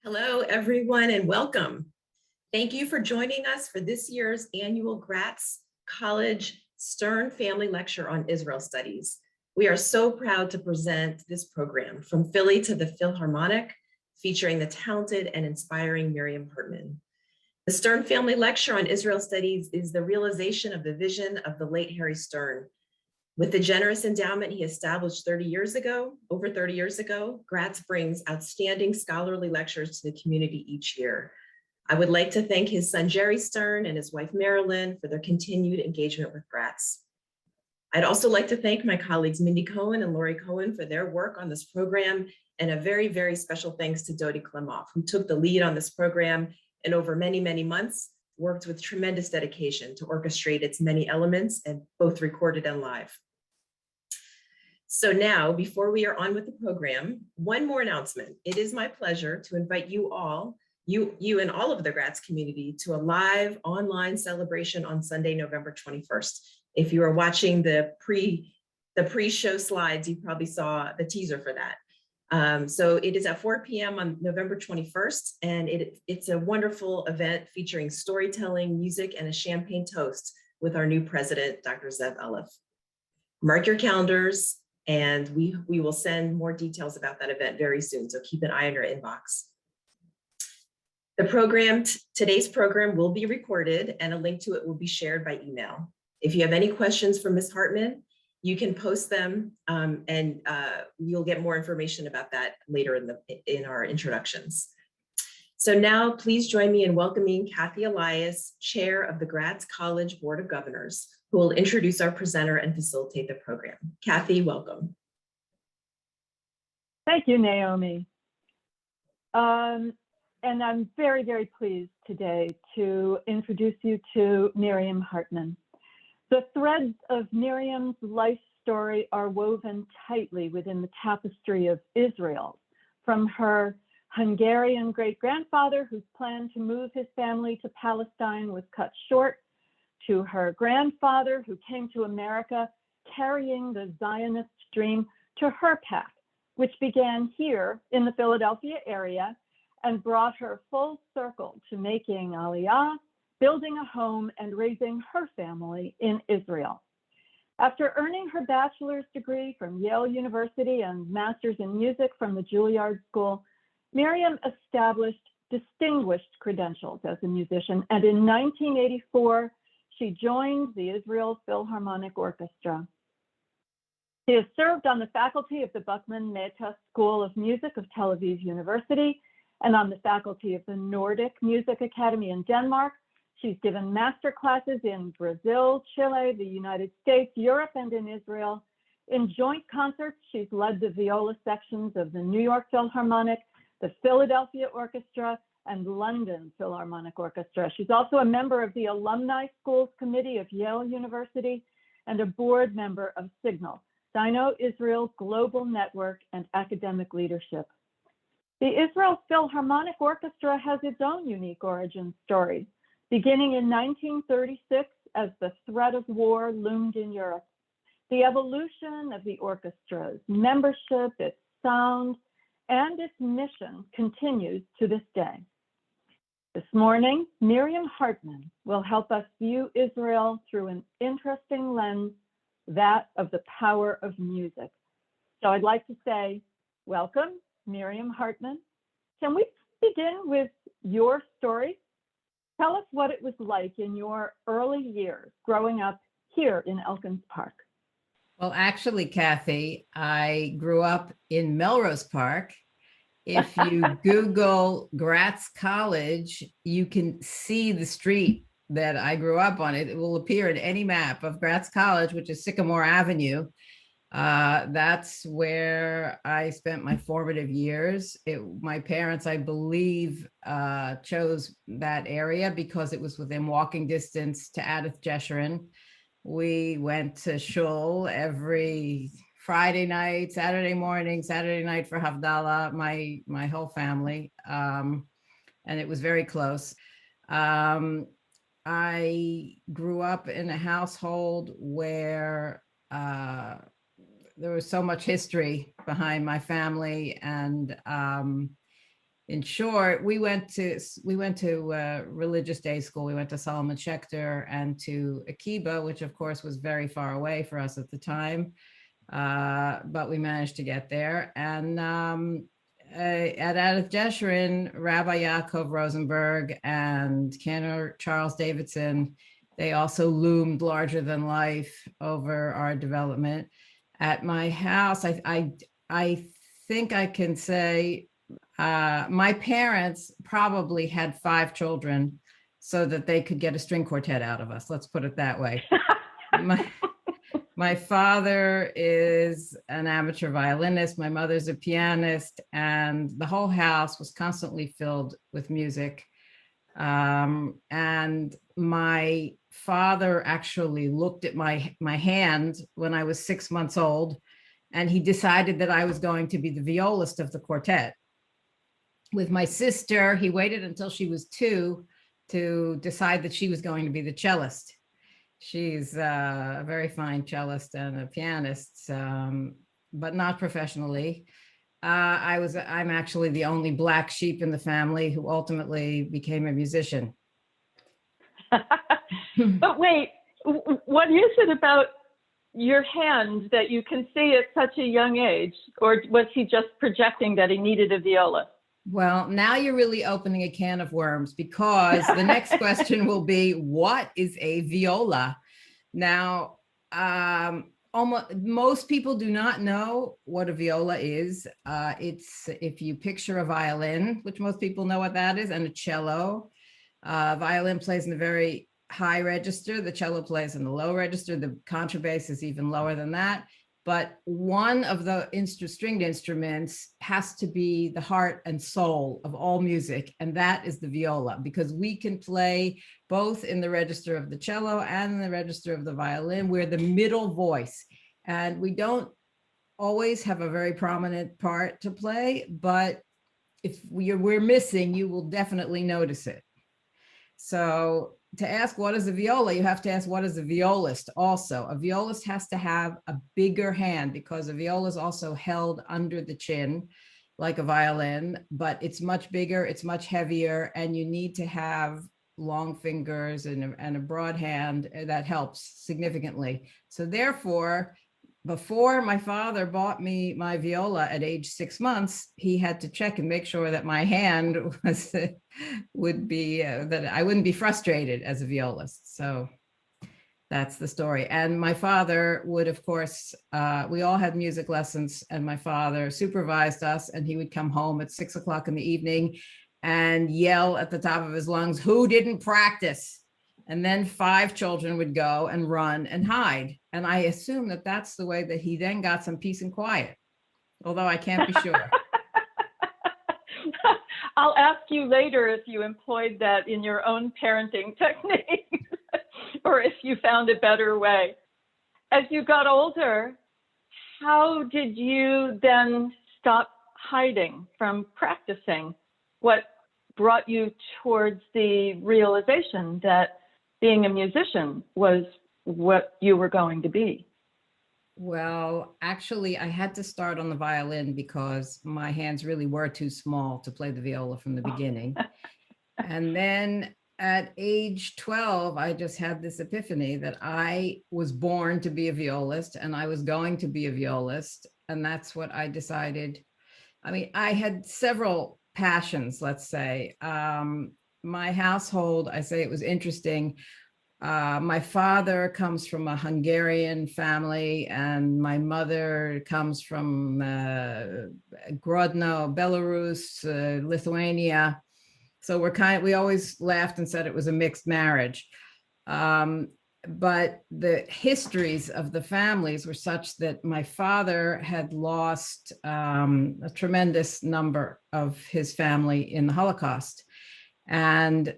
Hello, everyone, and welcome. Thank you for joining us for this year's annual Gratz College Stern Family Lecture on Israel Studies. We are so proud to present this program from Philly to the Philharmonic, featuring the talented and inspiring Miriam Hartman. The Stern Family Lecture on Israel Studies is the realization of the vision of the late Harry Stern. With the generous endowment he established over 30 years ago, Gratz brings outstanding scholarly lectures to the community each year. I would like to thank his son, Jerry Stern, and his wife, Marilyn, for their continued engagement with Gratz. I'd also like to thank my colleagues, Mindy Cohen and Lori Cohen, for their work on this program, and a very, very special thanks to Dodi Klimov, who took the lead on this program and over many, many months worked with tremendous dedication to orchestrate its many elements, and both recorded and live. So now, before we are on with the program, one more announcement. It is my pleasure to invite you all, you and all of the Gratz community, to a live online celebration on Sunday, November 21st. If you are watching the pre-show slides, you probably saw the teaser for that. So it is at 4 p.m. on November 21st, and it's a wonderful event featuring storytelling, music, and a champagne toast with our new president, Dr. Zev Elef. Mark your calendars, and we will send more details about that event very soon, so keep an eye on your inbox. Today's program will be recorded, and a link to it will be shared by email. If you have any questions for Ms. Hartman, you can post them, and you'll get more information about that later in our introductions. So now please join me in welcoming Kathy Elias, Chair of the Gratz College Board of Governors, who will introduce our presenter and facilitate the program. Kathy, welcome. Thank you, Naomi. And I'm very, very pleased today to introduce you to Miriam Hartman. The threads of Miriam's life story are woven tightly within the tapestry of Israel, from her Hungarian great-grandfather whose plan to move his family to Palestine was cut short, to her grandfather who came to America carrying the Zionist dream, to her path, which began here in the Philadelphia area and brought her full circle to making Aliyah, building a home, and raising her family in Israel. After earning her bachelor's degree from Yale University and master's in music from the Juilliard School, Miriam established distinguished credentials as a musician, and in 1984, she joined the Israel Philharmonic Orchestra. She has served on the faculty of the Buckman Mehta School of Music of Tel Aviv University and on the faculty of the Nordic Music Academy in Denmark. She's given master classes in Brazil, Chile, the United States, Europe, and in Israel. In joint concerts, she's led the viola sections of the New York Philharmonic, the Philadelphia Orchestra, and London Philharmonic Orchestra. She's also a member of the Alumni Schools Committee of Yale University and a board member of Signal, Sino-Israel Global Network and Academic Leadership. The Israel Philharmonic Orchestra has its own unique origin story, beginning in 1936 as the threat of war loomed in Europe. The evolution of the orchestra's membership, its sound, and its mission continues to this day. This morning, Miriam Hartman will help us view Israel through an interesting lens, that of the power of music. So I'd like to say, welcome, Miriam Hartman. Can we begin with your story? Tell us what it was like in your early years growing up here in Elkins Park. Well, actually, Kathy, I grew up in Melrose Park. If you Google Gratz College, you can see the street that I grew up on. It will appear in any map of Gratz College, which is Sycamore Avenue. That's where I spent my formative years. My parents, I believe, chose that area because it was within walking distance to Adith Jeshurun. We went to shul every Friday night, Saturday morning, Saturday night for Havdalah, my whole family, and it was very close. I grew up in a household where there was so much history behind my family, and in short, we went to religious day school. We went to Solomon Schechter and to Akiba, which of course was very far away for us at the time, but we managed to get there. And at Adith Jeshurun, Rabbi Yaakov Rosenberg and Cantor Charles Davidson, they also loomed larger than life over our development. At my house, I think I can say my parents probably had 5 children so that they could get a string quartet out of us. Let's put it that way. My father is an amateur violinist. My mother's a pianist, and the whole house was constantly filled with music. And my father actually looked at my hand when I was 6 months old, and he decided that I was going to be the violist of the quartet. With my sister, he waited until she was 2 to decide that she was going to be the cellist. She's a very fine cellist and a pianist, but not professionally. I'm actually the only Black sheep in the family who ultimately became a musician. But wait, what is it about your hand that you can see at such a young age? Or was he just projecting that he needed a viola? Well, now you're really opening a can of worms, because the next question will be, what is a viola? Now, most people do not know what a viola is. It's, if you picture a violin, which most people know what that is, and a cello. Violin plays in the very high register, the cello plays in the low register, the contrabass is even lower than that. But one of the stringed instruments has to be the heart and soul of all music, and that is the viola, because we can play both in the register of the cello and in the register of the violin. We're the middle voice, and we don't always have a very prominent part to play, but if we're missing, you will definitely notice it. So to ask what is a viola, you have to ask what is a violist also. A violist has to have a bigger hand, because a viola is also held under the chin like a violin, but it's much bigger, it's much heavier, and you need to have long fingers and a broad hand. That helps significantly. So therefore, before my father bought me my viola at age 6 months, he had to check and make sure that my hand was would be that I wouldn't be frustrated as a violist. So that's the story. And my father would, of course, we all had music lessons, and my father supervised us, and he would come home at 6 o'clock in the evening and yell at the top of his lungs, "Who didn't practice?" And then 5 children would go and run and hide. And I assume that that's the way that he then got some peace and quiet, although I can't be sure. I'll ask you later if you employed that in your own parenting technique or if you found a better way. As you got older, how did you then stop hiding from practicing? What brought you towards the realization that being a musician was what you were going to be? Well, actually, I had to start on the violin because my hands really were too small to play the viola from the beginning. And then at age 12, I just had this epiphany that I was born to be a violist, and I was going to be a violist. And that's what I decided. I mean, I had several passions, let's say. My household, I say it was interesting. My father comes from a Hungarian family, and my mother comes from Grodno, Belarus, Lithuania. So we always laughed and said it was a mixed marriage. But the histories of the families were such that my father had lost a tremendous number of his family in the Holocaust. And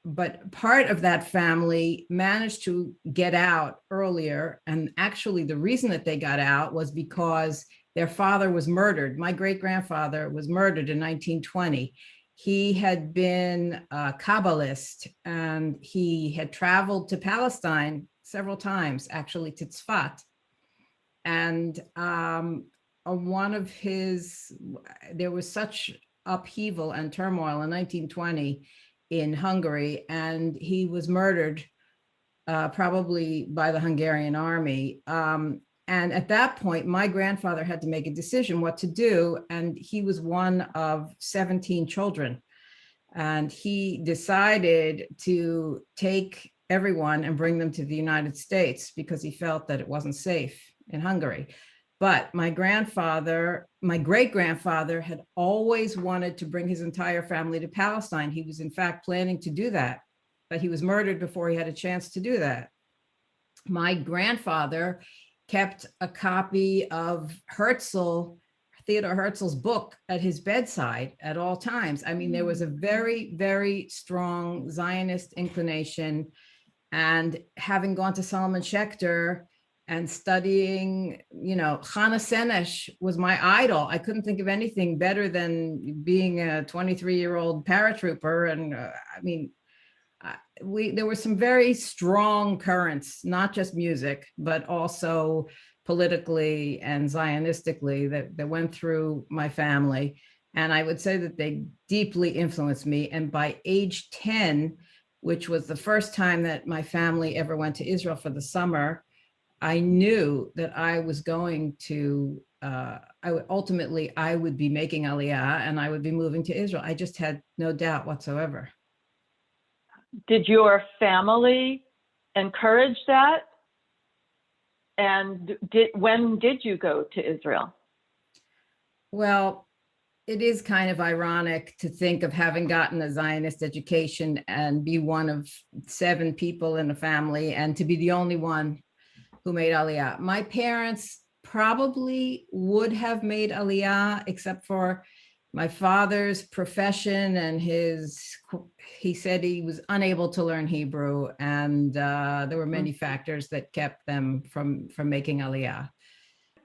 but part of that family managed to get out earlier. And actually the reason that they got out was because their father was murdered. My great-grandfather was murdered in 1920. He had been a Kabbalist, and he had traveled to Palestine several times, actually to Tzfat. And one of his, there was such upheaval and turmoil in 1920 in Hungary, and he was murdered probably by the Hungarian army. And at that point, my grandfather had to make a decision what to do, and he was one of 17 children. And he decided to take everyone and bring them to the United States because he felt that it wasn't safe in Hungary. But my grandfather, my great-grandfather, had always wanted to bring his entire family to Palestine. He was in fact planning to do that, but he was murdered before he had a chance to do that. My grandfather kept a copy of Theodore Herzl's book at his bedside at all times. I mean, there was a very, very strong Zionist inclination, and having gone to Solomon Schechter and studying, Chana Senesh was my idol. I couldn't think of anything better than being a 23-year-old paratrooper. And there were some very strong currents, not just music, but also politically and Zionistically that went through my family. And I would say that they deeply influenced me. And by age 10, which was the first time that my family ever went to Israel for the summer, I knew that I was going to, I would be making Aliyah and I would be moving to Israel. I just had no doubt whatsoever. Did your family encourage that? And when did you go to Israel? Well, it is kind of ironic to think of having gotten a Zionist education and be one of 7 people in the family and to be the only one who made Aliyah. My parents probably would have made Aliyah, except for my father's profession and he said he was unable to learn Hebrew, and there were many factors that kept them from making Aliyah.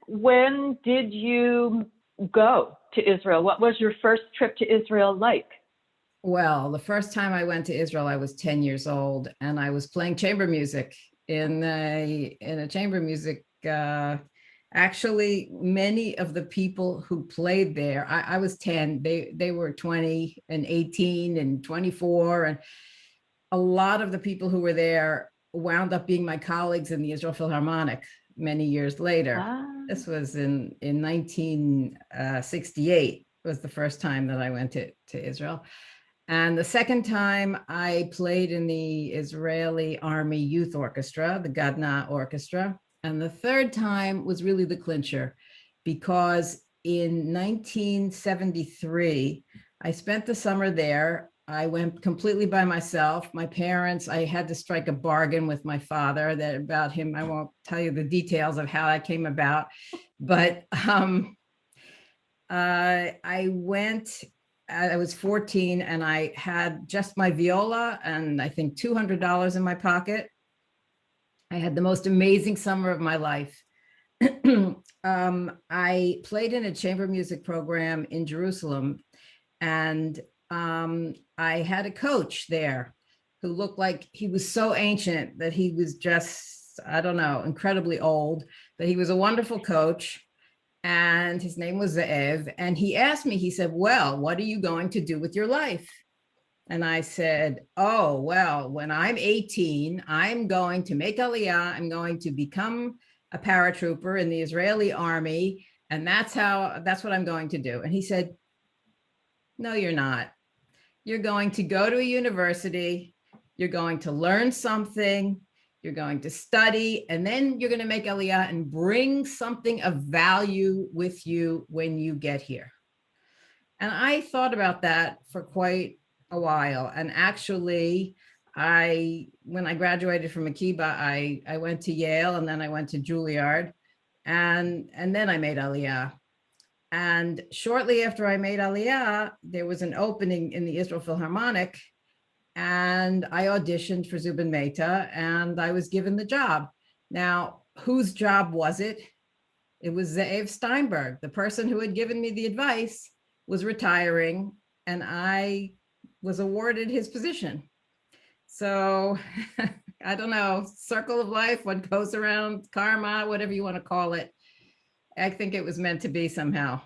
When did you go to Israel? What was your first trip to Israel like? Well, the first time I went to Israel, I was 10 years old, and I was playing chamber music in a chamber music. Actually, many of the people who played there, I was 10, they were 20 and 18 and 24. And a lot of the people who were there wound up being my colleagues in the Israel Philharmonic many years later. This was in 1968 was the first time that I went to Israel. And the second time I played in the Israeli Army Youth Orchestra, the Gadna Orchestra. And the third time was really the clincher, because in 1973, I spent the summer there. I went completely by myself. My parents, I had to strike a bargain with my father that about him. I won't tell you the details of how that came about, but I went, I was 14 and I had just my viola and I think $200 in my pocket. I had the most amazing summer of my life. I played in a chamber music program in Jerusalem, and I had a coach there who looked like he was so ancient that he was just, I don't know, incredibly old, but he was a wonderful coach. And his name was Ze'ev. And he asked me, he said, well, what are you going to do with your life? And I said, oh, well, when I'm 18, I'm going to make Aliyah. I'm going to become a paratrooper in the Israeli army. And that's what I'm going to do. And he said, no, you're not. You're going to go to a university. You're going to learn something. You're going to study, and then you're going to make Aliyah and bring something of value with you when you get here. And I thought about that for quite a while. And actually, when I graduated from Akiba, I went to Yale, and then I went to Juilliard, and then I made Aliyah. And shortly after I made Aliyah, there was an opening in the Israel Philharmonic, and I auditioned for Zubin Mehta, and I was given the job. Now, whose job was it? It was Ze'ev Steinberg. The person who had given me the advice was retiring, and I was awarded his position. So I don't know, circle of life, what goes around, karma, whatever you want to call it. I think it was meant to be somehow.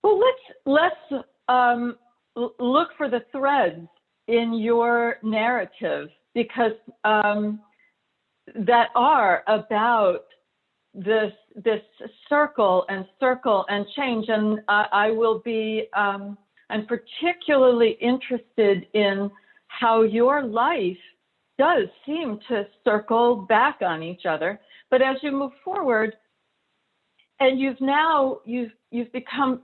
Well, let's look for the threads in your narrative, because that are about this circle and change. And I will be, I'm particularly interested in how your life does seem to circle back on each other. But as you move forward, and you've become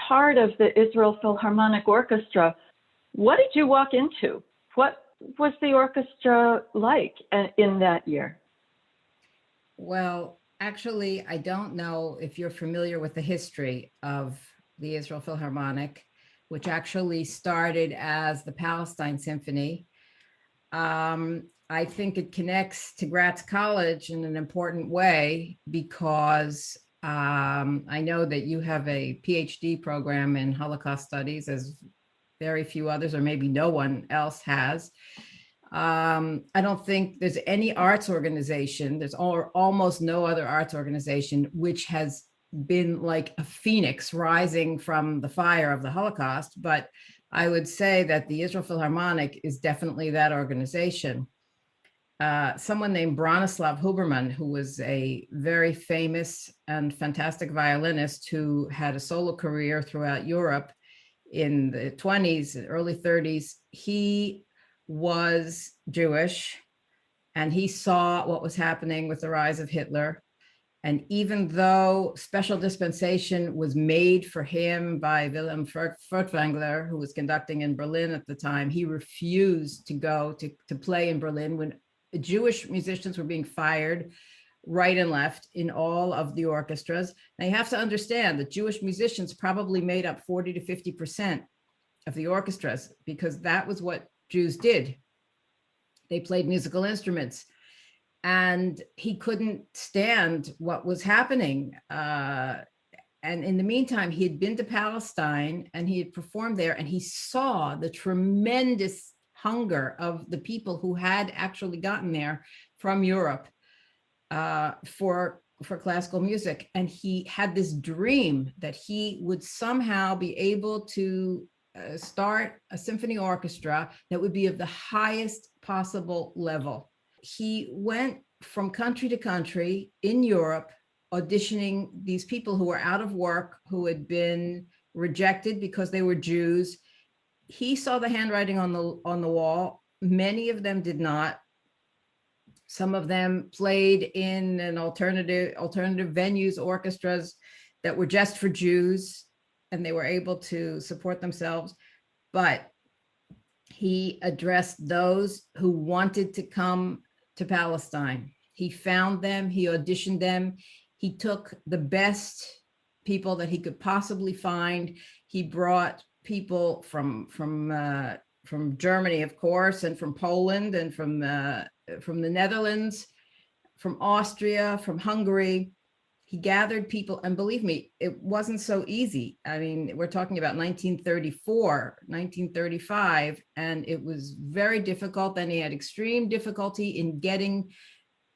part of the Israel Philharmonic Orchestra. What did you walk into? What was the orchestra like in that year? Well, actually, I don't know if you're familiar with the history of the Israel Philharmonic, which actually started as the Palestine Symphony. I think it connects to Gratz College in an important way because I know that you have a PhD program in Holocaust studies, as very few others, or maybe no one else has. I don't think there's any arts organization, there's almost no other arts organization which has been like a phoenix rising from the fire of the Holocaust. But I would say that the Israel Philharmonic is definitely that organization. Someone named Bronislaw Huberman, who was a very famous and fantastic violinist who had a solo career throughout Europe in the 20s, early 30s, he was Jewish, and he saw what was happening with the rise of Hitler. And even though special dispensation was made for him by Wilhelm Furtwängler, who was conducting in Berlin at the time, he refused to go to play in Berlin when Jewish musicians were being fired right and left in all of the orchestras. Now you have to understand that Jewish musicians probably made up 40 to 50% of the orchestras, because that was what Jews did. They played musical instruments, and he couldn't stand what was happening. And in the meantime, he had been to Palestine and he had performed there, and he saw the tremendous hunger of the people who had actually gotten there from Europe for classical music. And he had this dream that he would somehow be able to start a symphony orchestra that would be of the highest possible level. He went from country to country in Europe, auditioning these people who were out of work, who had been rejected because they were Jews. He saw the handwriting on the wall. Many of them did not. Some of them played in an alternative venues, orchestras that were just for Jews, and they were able to support themselves. But he addressed those who wanted to come to Palestine. He found them, he auditioned them. He took the best people that he could possibly find. He brought people from Germany, of course, and from Poland, and from the Netherlands, from Austria, from Hungary. He gathered people, and believe me, it wasn't so easy. I mean, we're talking about 1934, 1935, and it was very difficult. Then he had extreme difficulty in getting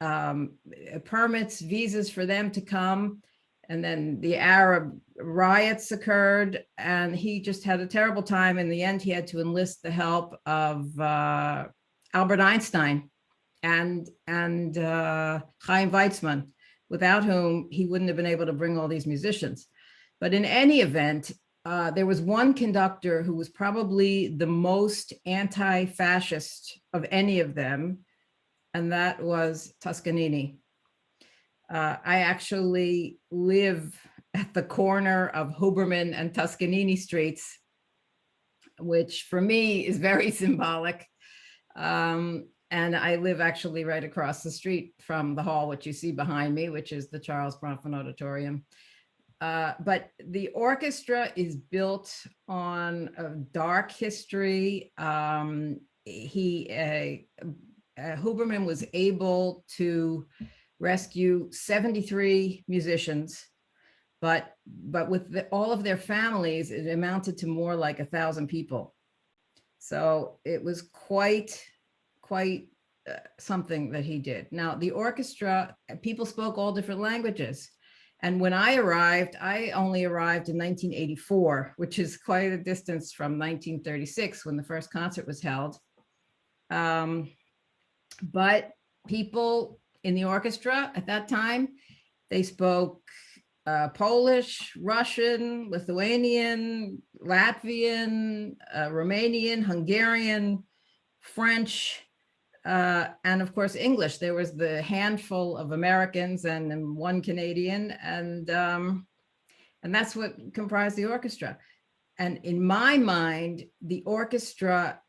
permits, visas for them to come. And then the Arab riots occurred, and he just had a terrible time. In the end, he had to enlist the help of Albert Einstein and Chaim Weizmann, without whom he wouldn't have been able to bring all these musicians. But in any event, there was one conductor who was probably the most anti-fascist of any of them, and that was Toscanini. I actually live at the corner of Huberman and Toscanini streets, which for me is very symbolic. And I live actually right across the street from the hall, which you see behind me, which is the Charles Bronfman Auditorium. But the orchestra is built on a dark history. Huberman was able to rescue 73 musicians, but with all of their families, it amounted to more like 1,000 people. So it was quite something that he did. Now, the orchestra, people spoke all different languages. And when I arrived, I only arrived in 1984, which is quite a distance from 1936 when the first concert was held. But people in the orchestra at that time, they spoke Polish, Russian, Lithuanian, Latvian, Romanian, Hungarian, French, and of course English. There was the handful of Americans and one Canadian, and that's what comprised the orchestra. And in my mind, the orchestra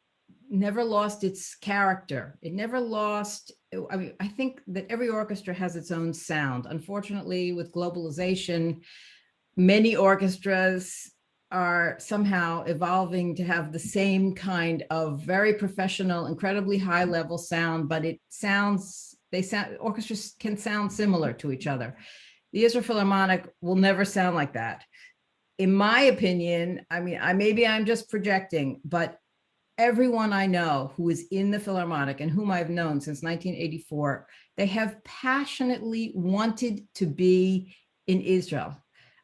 never lost its character. It never lost. I mean, I think that every orchestra has its own sound. Unfortunately, with globalization, many orchestras are somehow evolving to have the same kind of very professional, incredibly high level sound, but orchestras can sound similar to each other. The Israel Philharmonic will never sound like that. In my opinion, I mean, maybe I'm just projecting, but everyone I know who is in the Philharmonic and whom I've known since 1984, they have passionately wanted to be in Israel.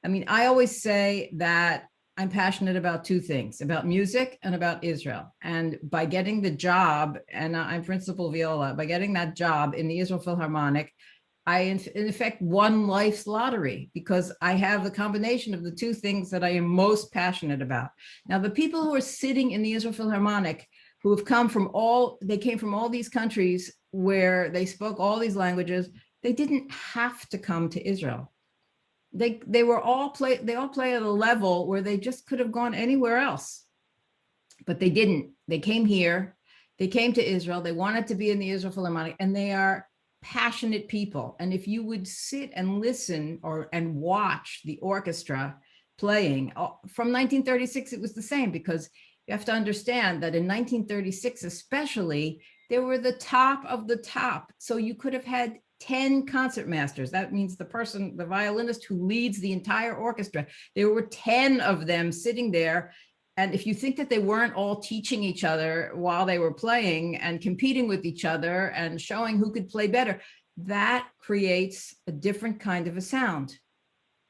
I mean, I always say that I'm passionate about two things, about music and about Israel. And by getting the job, and I'm principal viola, by getting that job in the Israel Philharmonic, I in effect won life's lottery, because I have the combination of the two things that I am most passionate about. Now, the people who are sitting in the Israel Philharmonic, who have come from they came from all these countries where they spoke all these languages, they didn't have to come to Israel. They all play at a level where they just could have gone anywhere else, but they didn't. They came here, they came to Israel, they wanted to be in the Israel Philharmonic, and they are passionate people. And if you would sit and listen and watch the orchestra playing from 1936, it was the same, because you have to understand that in 1936, especially, they were the top of the top. So you could have had 10 concertmasters. That means the violinist who leads the entire orchestra. There were 10 of them sitting there. And if you think that they weren't all teaching each other while they were playing and competing with each other and showing who could play better, that creates a different kind of a sound.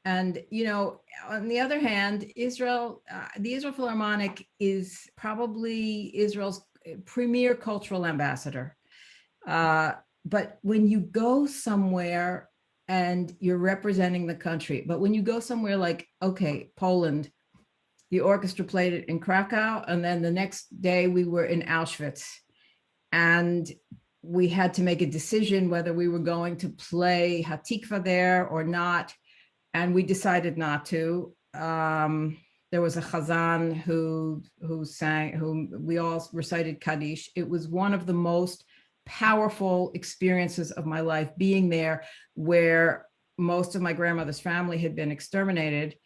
And, you know, on the other hand, the Israel Philharmonic is probably Israel's premier cultural ambassador. But when you go somewhere and you're representing the country, but when you go somewhere like, okay, Poland, the orchestra played it in Krakow, and then the next day we were in Auschwitz, and we had to make a decision whether we were going to play Hatikva there or not, and we decided not to. There was a Chazan who we all recited Kaddish. It was one of the most powerful experiences of my life, being there where most of my grandmother's family had been exterminated.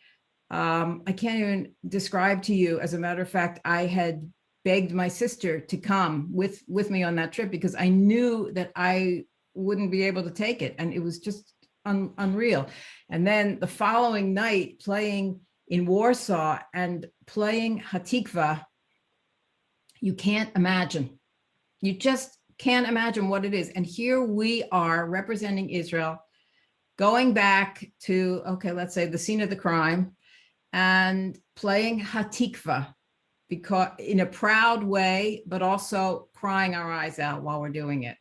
I can't even describe to you. As a matter of fact, I had begged my sister to come with me on that trip, because I knew that I wouldn't be able to take it. And it was just unreal. And then the following night, playing in Warsaw and playing Hatikva, you can't imagine. You just can't imagine what it is. And here we are representing Israel, going back to, okay, let's say the scene of the crime, and playing Hatikva, because in a proud way, but also crying our eyes out while we're doing it.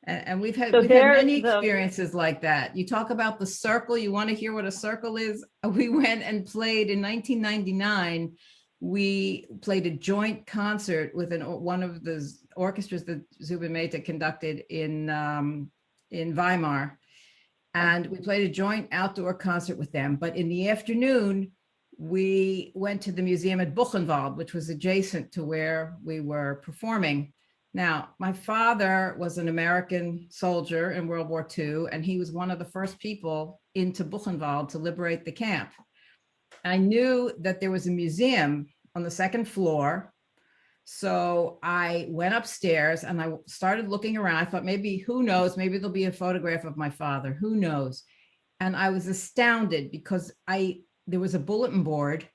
And we've had many experiences like that. You talk about the circle. You want to hear what a circle is? We went and played in 1999. We played a joint concert with one of the orchestras that Zubin Mehta conducted in Weimar. And we played a joint outdoor concert with them. But in the afternoon, we went to the museum at Buchenwald, which was adjacent to where we were performing. Now, my father was an American soldier in World War II, and he was one of the first people into Buchenwald to liberate the camp. I knew that there was a museum on the second floor. So I went upstairs and I started looking around. I thought, maybe, who knows, maybe there'll be a photograph of my father, who knows? And I was astounded, because there was a bulletin board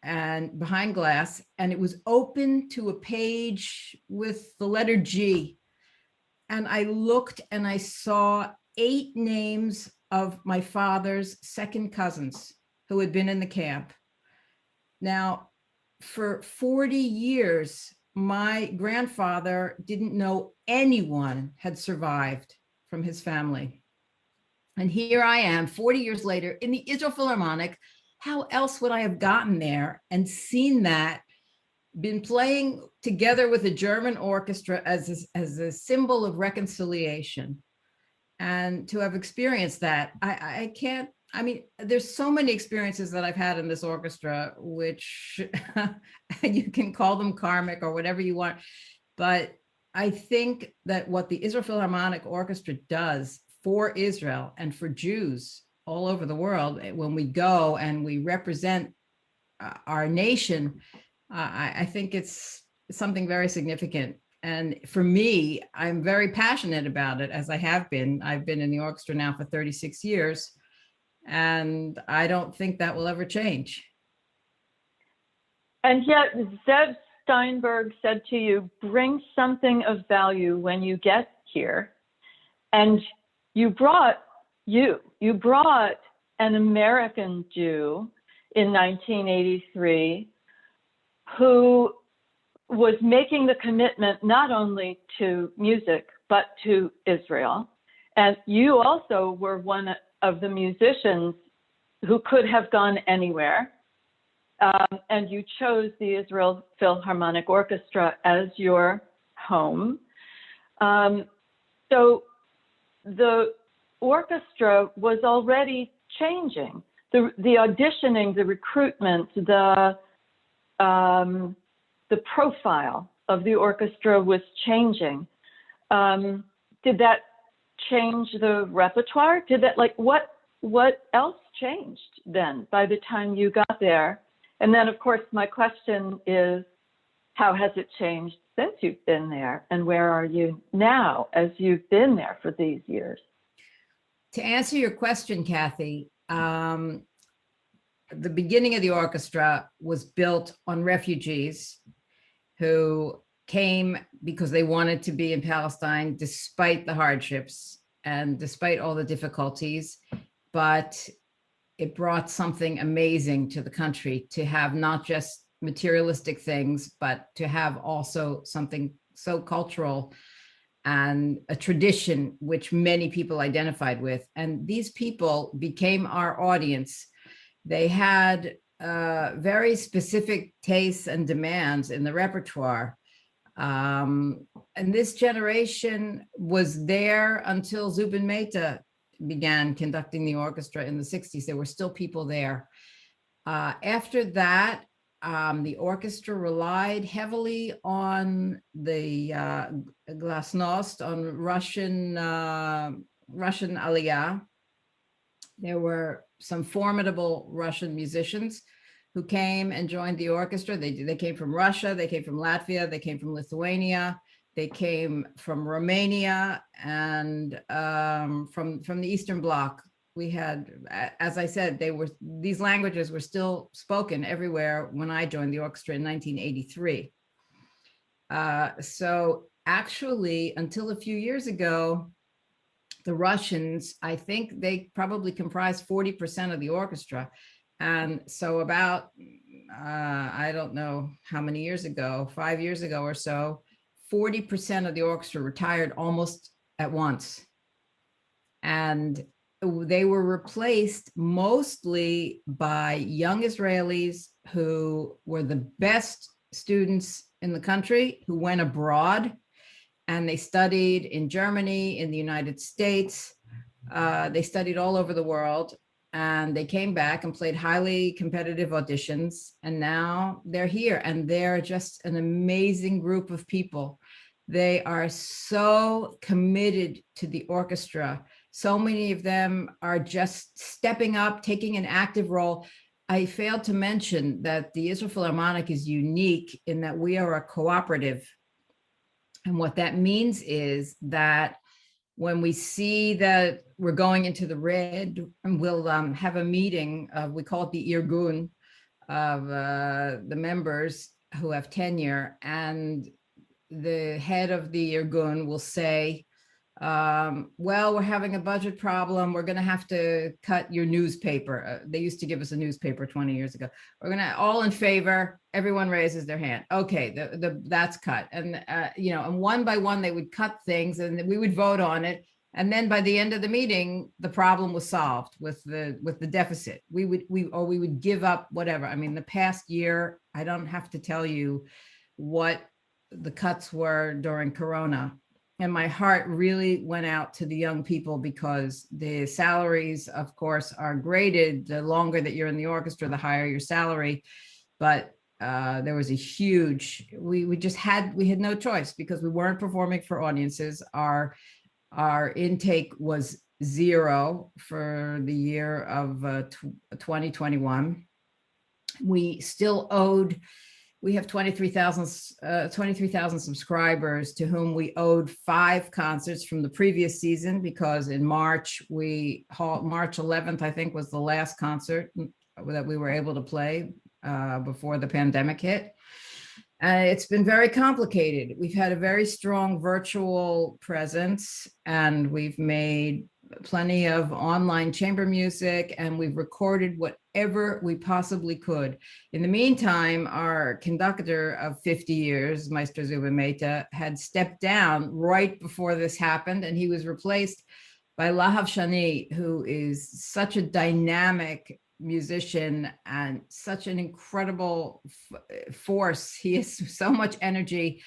and behind glass, and it was open to a page with the letter G. and I looked and I saw 8 names of my father's second cousins who had been in the camp. Now, for 40 years, my grandfather didn't know anyone had survived from his family. And here I am 40 years later in the Israel Philharmonic. How else would I have gotten there and seen that, been playing together with a German orchestra as a symbol of reconciliation, and to have experienced that? I can't, I mean, there's so many experiences that I've had in this orchestra, which you can call them karmic or whatever you want. But I think that what the Israel Philharmonic Orchestra does for Israel and for Jews all over the world, when we go and we represent our nation, I think it's something very significant. And for me, I'm very passionate about it, as I have been. I've been in the orchestra now for 36 years, and I don't think that will ever change. And yet, Zev Steinberg said to you, bring something of value when you get here. And you brought an American Jew in 1983 who was making the commitment not only to music, but to Israel. And you also were one of the musicians who could have gone anywhere. And you chose the Israel Philharmonic Orchestra as your home. So the orchestra was already changing. The auditioning, the recruitment, the profile of the orchestra was changing. Did that change the repertoire? Did that, like, what else changed then by the time you got there? And then, of course, my question is, how has it changed since you've been there? And where are you now as you've been there for these years? To answer your question, Kathy, the beginning of the orchestra was built on refugees who came because they wanted to be in Palestine despite the hardships and despite all the difficulties. But it brought something amazing to the country, to have not just materialistic things, but to have also something so cultural and a tradition which many people identified with. And these people became our audience. They had very specific tastes and demands in the repertoire. And this generation was there until Zubin Mehta began conducting the orchestra in the 60s. There were still people there. After that, the orchestra relied heavily on the glasnost, on Russian Aliyah. There were some formidable Russian musicians who came and joined the orchestra. They came from Russia, they came from Latvia, they came from Lithuania, they came from Romania, and from the Eastern Bloc. We had, as I said, these languages were still spoken everywhere when I joined the orchestra in 1983. So actually, until a few years ago, the Russians, I think they probably comprised 40% of the orchestra. And so about, I don't know how many years ago, 5 years ago or so, 40% of the orchestra retired almost at once. And they were replaced mostly by young Israelis who were the best students in the country, who went abroad and they studied in Germany, in the United States. They studied all over the world, and they came back and played highly competitive auditions. And now they're here, and they're just an amazing group of people. They are so committed to the orchestra. So many of them are just stepping up, taking an active role. I failed to mention that the Israel Philharmonic is unique in that we are a cooperative. And what that means is that when we see that we're going into the red, and we'll have a meeting, we call it the Irgun, of the members who have tenure, and the head of the Irgun will say, Well, we're having a budget problem. We're going to have to cut your newspaper. They used to give us a newspaper 20 years ago. We're going to all in favor. Everyone raises their hand. Okay, that's cut. And, and one by one, they would cut things and we would vote on it. And then by the end of the meeting, the problem was solved with the deficit. We would give up whatever. I mean, the past year, I don't have to tell you what the cuts were during Corona. And my heart really went out to the young people because the salaries, of course, are graded. The longer that you're in the orchestra, the higher your salary. But there was a huge, we had no choice because we weren't performing for audiences. Our intake was 0 for the year of 2021. We still owed, we have 23,000 subscribers to whom we owed 5 concerts from the previous season, because in March 11th, I think, was the last concert that we were able to play before the pandemic hit. It's been very complicated. We've had a very strong virtual presence, and we've made plenty of online chamber music, and we've recorded whatever we possibly could. In the meantime, our conductor of 50 years, Maestro Zuba Mehta, had stepped down right before this happened, and he was replaced by Lahav Shani, who is such a dynamic musician and such an incredible force. He has so much energy,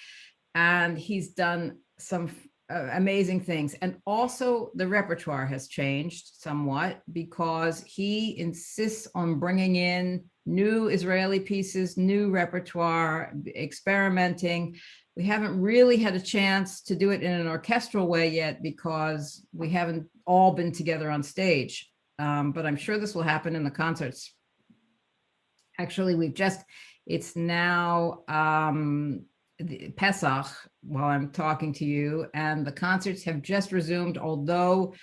and he's done some amazing things. And also the repertoire has changed somewhat because he insists on bringing in new Israeli pieces, new repertoire, experimenting. We haven't really had a chance to do it in an orchestral way yet because we haven't all been together on stage. But I'm sure this will happen in the concerts. Actually, it's now Pesach while I'm talking to you, and the concerts have just resumed, although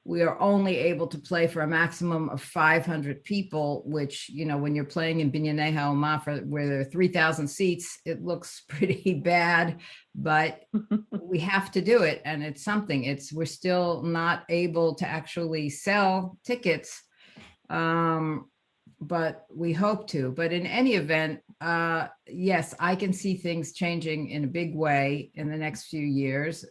we are only able to play for a maximum of 500 people, which, when you're playing in Binyanei HaOma where there are 3,000 seats, it looks pretty bad, but we have to do it. And it's something. We're still not able to actually sell tickets, but we hope to. But in any event, yes, I can see things changing in a big way in the next few years.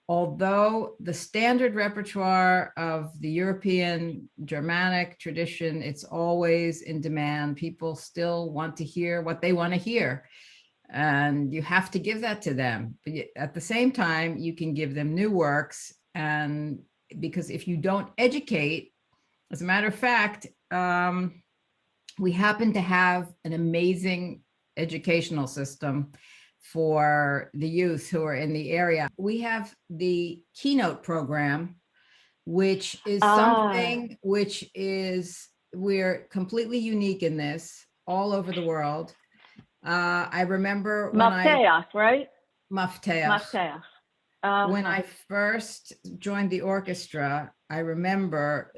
Although the standard repertoire of the European Germanic tradition, it's always in demand. People still want to hear what they want to hear, and you have to give that to them. But at the same time, you can give them new works, and because if you don't educate, as a matter of fact, we happen to have an amazing educational system for the youth who are in the area. We have the keynote program, which is something which is, we're completely unique in this all over the world. I remember when right? Mafteach. When I first joined the orchestra, I remember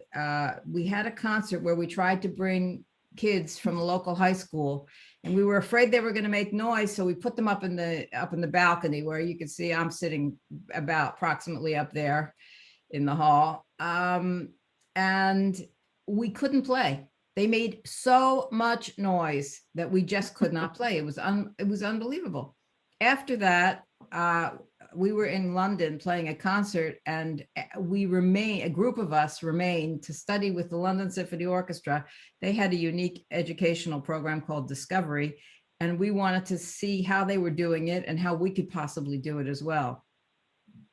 we had a concert where we tried to bring kids from a local high school, and we were afraid they were going to make noise, so we put them up in the balcony where you can see I'm sitting about approximately up there in the hall, and we couldn't play. They made so much noise that we just could not play. It was unbelievable. After that, we were in London playing a concert, and a group of us remained to study with the London Symphony Orchestra. They had a unique educational program called Discovery, and we wanted to see how they were doing it and how we could possibly do it as well.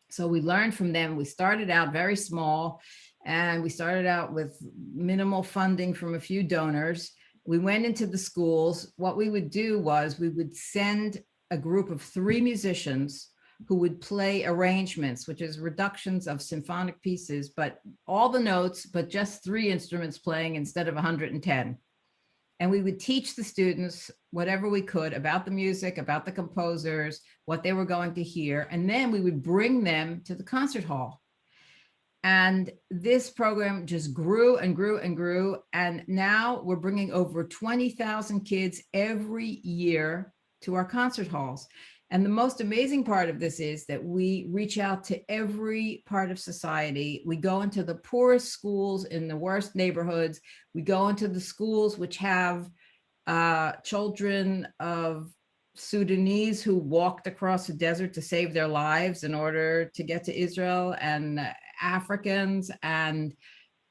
So we learned from them. We started out very small, and we started out with minimal funding from a few donors. We went into the schools. What we would do was we would send a group of 3 musicians who would play arrangements, which is reductions of symphonic pieces, but all the notes, but just 3 instruments playing instead of 110. And we would teach the students whatever we could about the music, about the composers, what they were going to hear. And then we would bring them to the concert hall. And this program just grew and grew and grew. And now we're bringing over 20,000 kids every year to our concert halls. And the most amazing part of this is that we reach out to every part of society. We go into the poorest schools in the worst neighborhoods. We go into the schools which have children of Sudanese who walked across the desert to save their lives in order to get to Israel, and Africans, and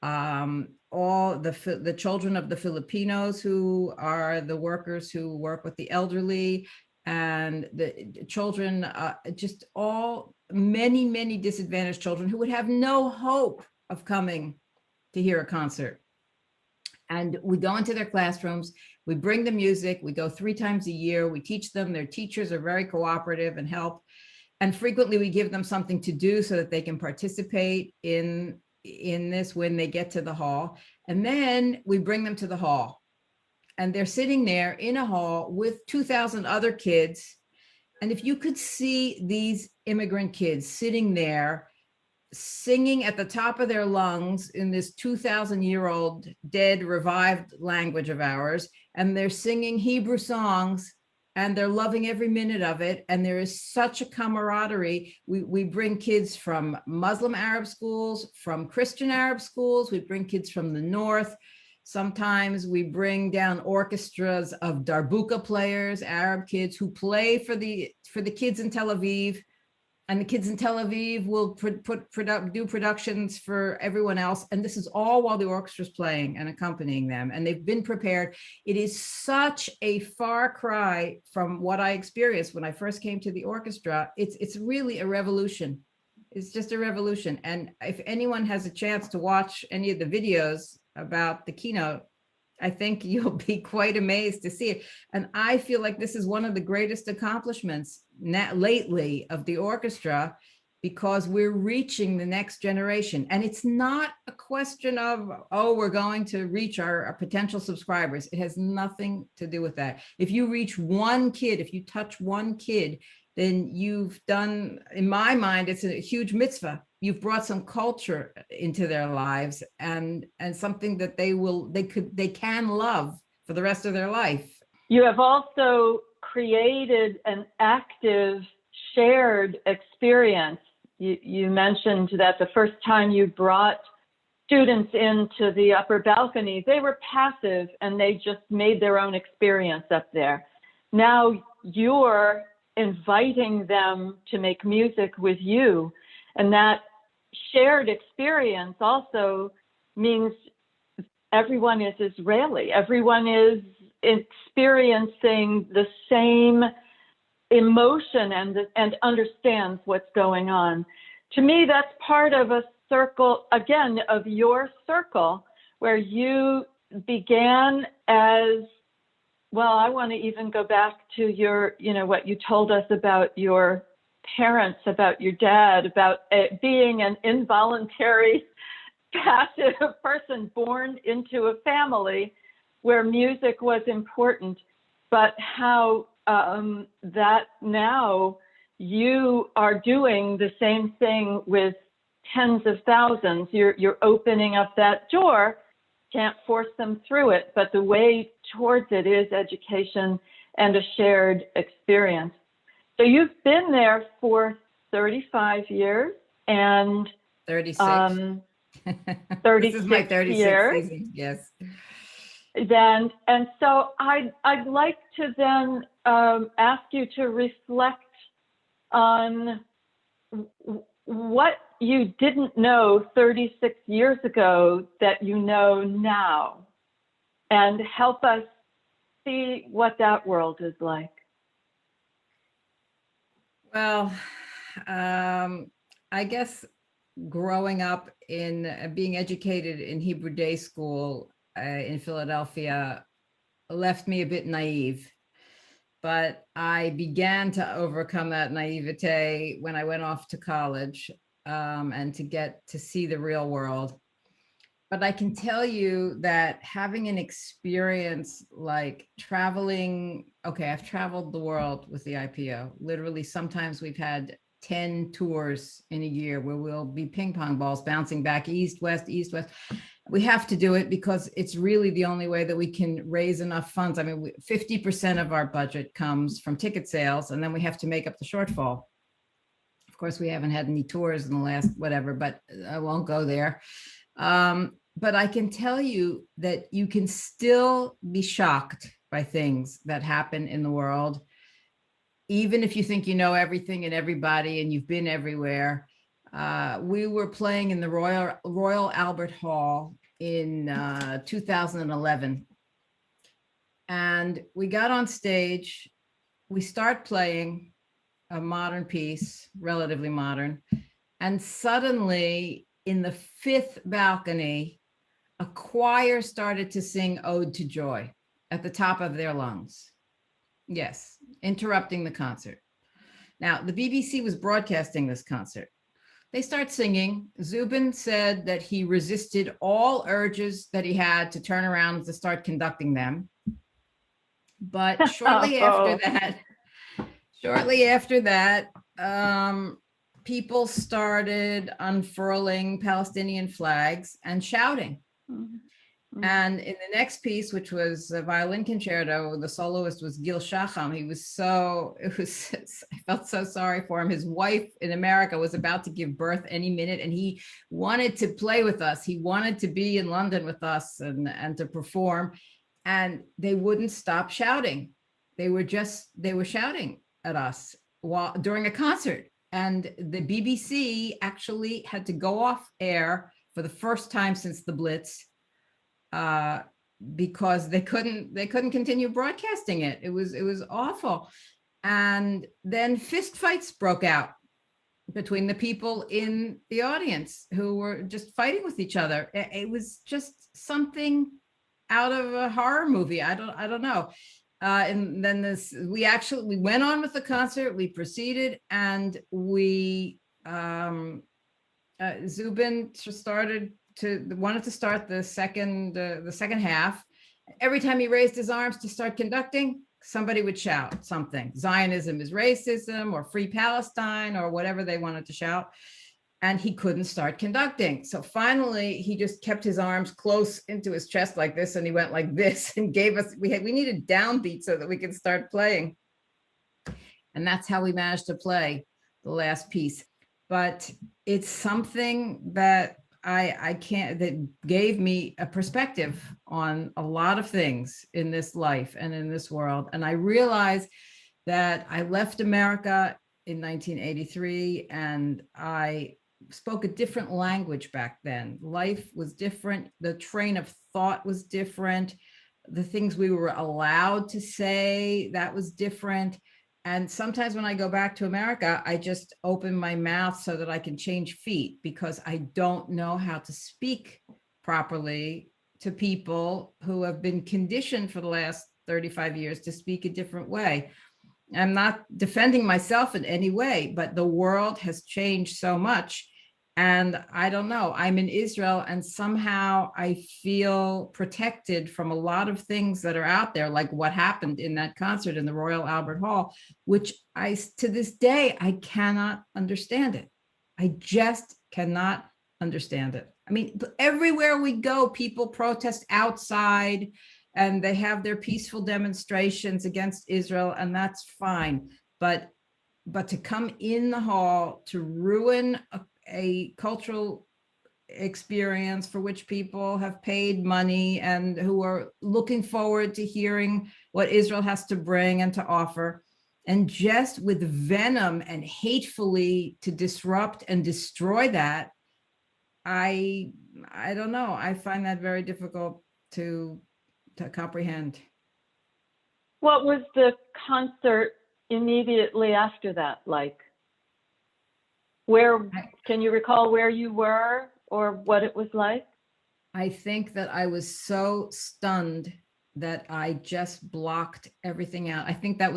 all the children of the Filipinos who are the workers who work with the elderly, and the children, just all many disadvantaged children who would have no hope of coming to hear a concert. And we go into their classrooms, we bring the music, we go 3 times a year, we teach them, their teachers are very cooperative and help. And frequently we give them something to do so that they can participate in this when they get to the hall. And then we bring them to the hall. And they're sitting there in a hall with 2,000 other kids. And if you could see these immigrant kids sitting there singing at the top of their lungs in this 2,000-year-old dead revived language of ours, and they're singing Hebrew songs, and they're loving every minute of it, and there is such a camaraderie. We bring kids from Muslim Arab schools, from Christian Arab schools, we bring kids from the north. Sometimes we bring down orchestras of darbuka players, Arab kids who play for the kids in Tel Aviv. And the kids in Tel Aviv will do productions for everyone else. And this is all while the orchestra's playing and accompanying them. And they've been prepared. It is such a far cry from what I experienced when I first came to the orchestra. It's really a revolution. It's just a revolution. And if anyone has a chance to watch any of the videos about the keynote, I think you'll be quite amazed to see it. And I feel like this is one of the greatest accomplishments lately of the orchestra, because we're reaching the next generation. And it's not a question of, oh, we're going to reach our potential subscribers. It has nothing to do with that. If you reach one kid, if you touch one kid, then you've done, in my mind, it's a huge mitzvah. You've brought some culture into their lives, and something that they can love for the rest of their life. You have also created an active shared experience. You mentioned that the first time you brought students into the upper balcony, they were passive and they just made their own experience up there. Now you're inviting them to make music with you, and that shared experience also means everyone is Israeli. Everyone is experiencing the same emotion and understands what's going on. To me, that's part of a circle, again, of your circle, where you began as, well, I want to even go back to your, what you told us about your parents, about your dad, about being an involuntary, passive person born into a family where music was important, but how that now you are doing the same thing with tens of thousands. You're opening up that door, can't force them through it, but the way towards it is education and a shared experience. So you've been there for 35 years and 36. 36 This is my 36th years. season. Yes. Then, and so I'd like to then ask you to reflect on what you didn't know 36 years ago that you know now, and help us see what that world is like. Well, I guess growing up in being educated in Hebrew day school in Philadelphia left me a bit naive, but I began to overcome that naivete when I went off to college and to get to see the real world. But I can tell you that having an experience like traveling, okay, I've traveled the world with the IPO. Literally, sometimes we've had 10 tours in a year where we'll be ping pong balls bouncing back east, west, We have to do it because it's really the only way that we can raise enough funds. I mean, 50% of our budget comes from ticket sales, and then we have to make up the shortfall. Of course, we haven't had any tours in the last whatever, but I won't go there. But I can tell you that you can still be shocked by things that happen in the world, even if you think you know everything and everybody and you've been everywhere. We were playing in the Royal Albert Hall in 2011. And we got on stage, we start playing a modern piece, relatively modern. And suddenly in the fifth balcony, a choir started to sing Ode to Joy at the top of their lungs. Yes, interrupting the concert. Now, the BBC was broadcasting this concert. They start singing. Zubin said that he resisted all urges that he had to turn around and to start conducting them. But shortly after that, people started unfurling Palestinian flags and shouting. Mm-hmm. And in the next piece, which was a violin concerto, the soloist was Gil Shacham. I felt so sorry for him. His wife in America was about to give birth any minute, and he wanted to play with us. He wanted to be in London with us and to perform, and they wouldn't stop shouting. They were shouting at us during a concert. And the BBC actually had to go off air for the first time since the Blitz, because they couldn't continue broadcasting it. It was awful. And then fist fights broke out between the people in the audience who were just fighting with each other. It was just something out of a horror movie. I don't know. And then we went on with the concert. We proceeded, and Zubin wanted to start the second half. Every time he raised his arms to start conducting, somebody would shout something. Zionism is racism, or Free Palestine, or whatever they wanted to shout. And he couldn't start conducting. So finally, he just kept his arms close into his chest like this, and he went like this and gave us, we needed downbeat so that we could start playing. And that's how we managed to play the last piece. But it's something that that gave me a perspective on a lot of things in this life and in this world. And I realized that I left America in 1983, and I spoke a different language back then. Life was different. The train of thought was different. The things we were allowed to say, that was different. And sometimes when I go back to America, I just open my mouth so that I can change feet, because I don't know how to speak properly to people who have been conditioned for the last 35 years to speak a different way. I'm not defending myself in any way, but the world has changed so much. And I don't know, I'm in Israel, and somehow I feel protected from a lot of things that are out there, like what happened in that concert in the Royal Albert Hall, which to this day, I cannot understand it. I just cannot understand it. I mean, everywhere we go, people protest outside, and they have their peaceful demonstrations against Israel, and that's fine. But to come in the hall to ruin a cultural experience for which people have paid money and who are looking forward to hearing what Israel has to bring and to offer, and just with venom and hatefully to disrupt and destroy that, I don't know. I find that very difficult to comprehend. What was the concert immediately after that like? Can you recall where you were or what it was like? I think that I was so stunned that I just blocked everything out. I think that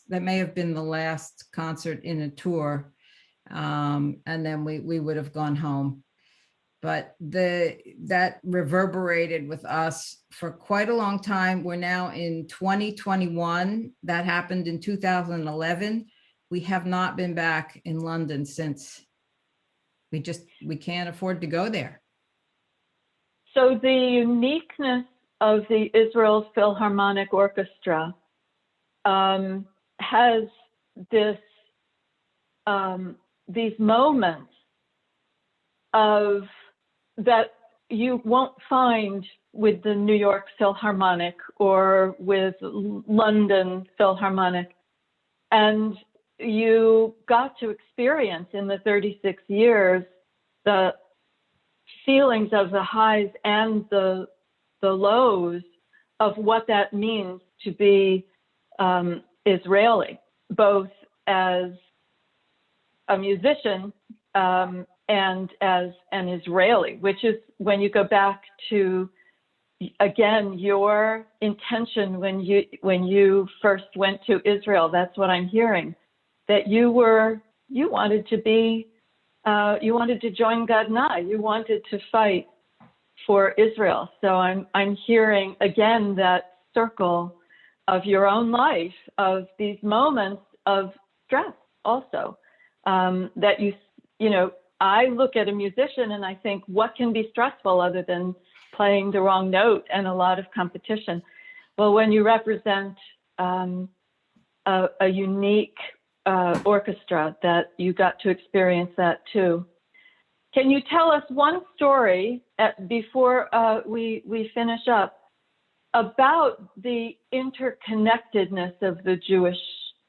may have been the last concert in a tour. And then we would have gone home. But that reverberated with us for quite a long time. We're now in 2021. That happened in 2011. We have not been back in London since. We can't afford to go there. So the uniqueness of the Israel Philharmonic Orchestra has this these moments of that you won't find with the New York Philharmonic or with London Philharmonic. And you got to experience in the 36 years the feelings of the highs and the lows of what that means to be Israeli, both as a musician and as an Israeli, which is when you go back to, again, your intention when you first went to Israel. That's what I'm hearing, that you wanted to be, you wanted to join Gadna, you wanted to fight for Israel. So I'm hearing again that circle of your own life, of these moments of stress also, that you know, I look at a musician and I think, what can be stressful other than playing the wrong note and a lot of competition? Well, when you represent a unique orchestra, that you got to experience that too. Can you tell us one story before we finish up about the interconnectedness of the Jewish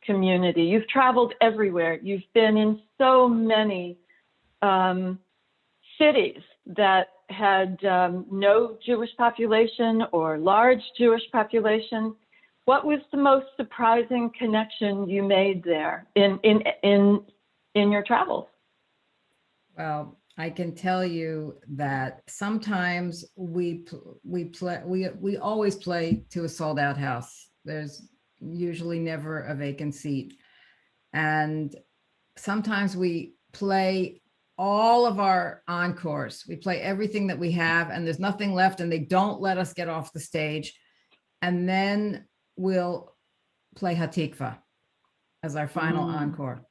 community? You've traveled everywhere. You've been in so many cities that had no Jewish population or large Jewish population. What was the most surprising connection you made there in your travels? Well, I can tell you that sometimes we always play to a sold out house. There's usually never a vacant seat. And sometimes we play all of our encores. We play everything that we have and there's nothing left and they don't let us get off the stage. And then we'll play Hatikva as our final encore.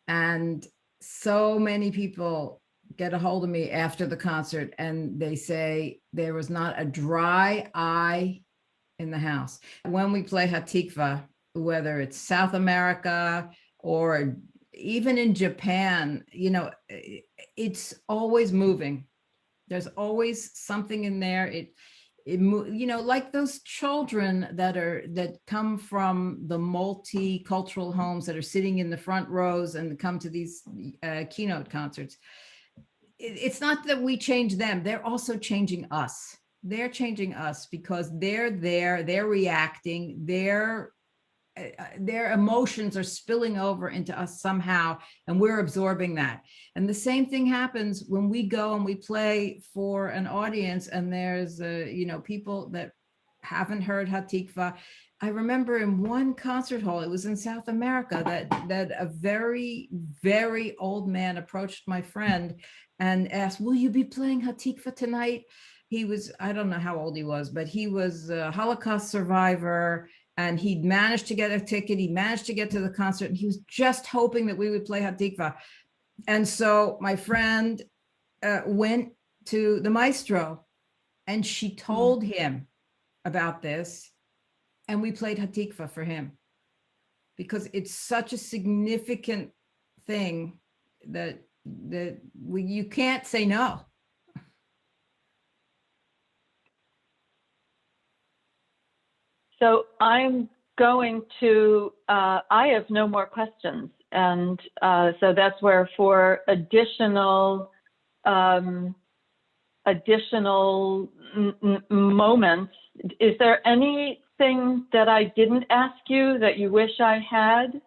And so many people get a hold of me after the concert and they say there was not a dry eye in the house. When we play Hatikva, whether it's South America or even in Japan, you know, it's always moving. There's always something in there. You know, like those children that come from the multicultural homes that are sitting in the front rows and come to these keynote concerts. It's not that we change them. They're also changing us. They're changing us because they're there, they're reacting, their emotions are spilling over into us somehow, and we're absorbing that. And the same thing happens when we go and we play for an audience and there's you know, people that haven't heard Hatikva. I remember in one concert hall, it was in South America, that a very, very old man approached my friend and asked, "Will you be playing Hatikva tonight?" He was, I don't know how old he was, but he was a Holocaust survivor. And he'd managed to get a ticket. He managed to get to the concert and he was just hoping that we would play Hatikva. And so my friend went to the maestro and she told him about this. And we played Hatikva for him because it's such a significant thing that you can't say no. So I'm going to, I have no more questions. And so that's where for additional moments, is there anything that I didn't ask you that you wish I had?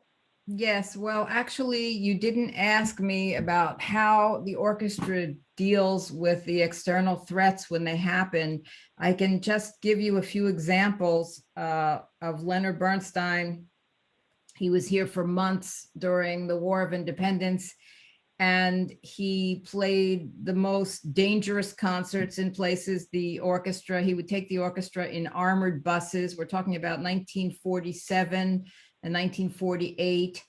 Yes, well, actually, you didn't ask me about how the orchestra deals with the external threats when they happen. I can just give you a few examples of Leonard Bernstein. He was here for months during the War of Independence, and he played the most dangerous concerts in places. The orchestra, he would take the orchestra in armored buses. We're talking about 1947 and 1948,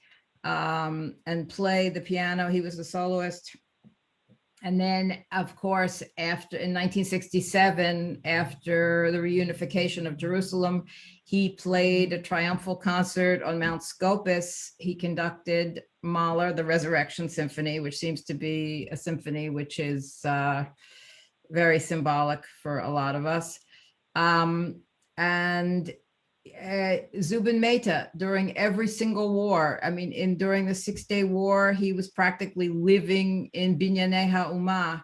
and play the piano. He was a soloist. And then, of course, after in 1967, after the reunification of Jerusalem, he played a triumphal concert on Mount Scopus. He conducted Mahler, the Resurrection Symphony, which seems to be a symphony which is very symbolic for a lot of us. And Zubin Mehta during every single war. I mean, during the 6-Day War, he was practically living in Binyanei HaUmah,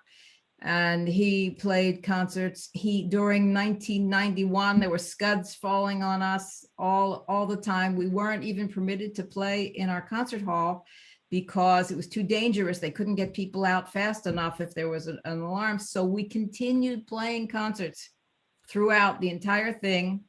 and he played concerts. During 1991, there were scuds falling on us all the time. We weren't even permitted to play in our concert hall because it was too dangerous. They couldn't get people out fast enough if there was an alarm. So we continued playing concerts throughout the entire thing.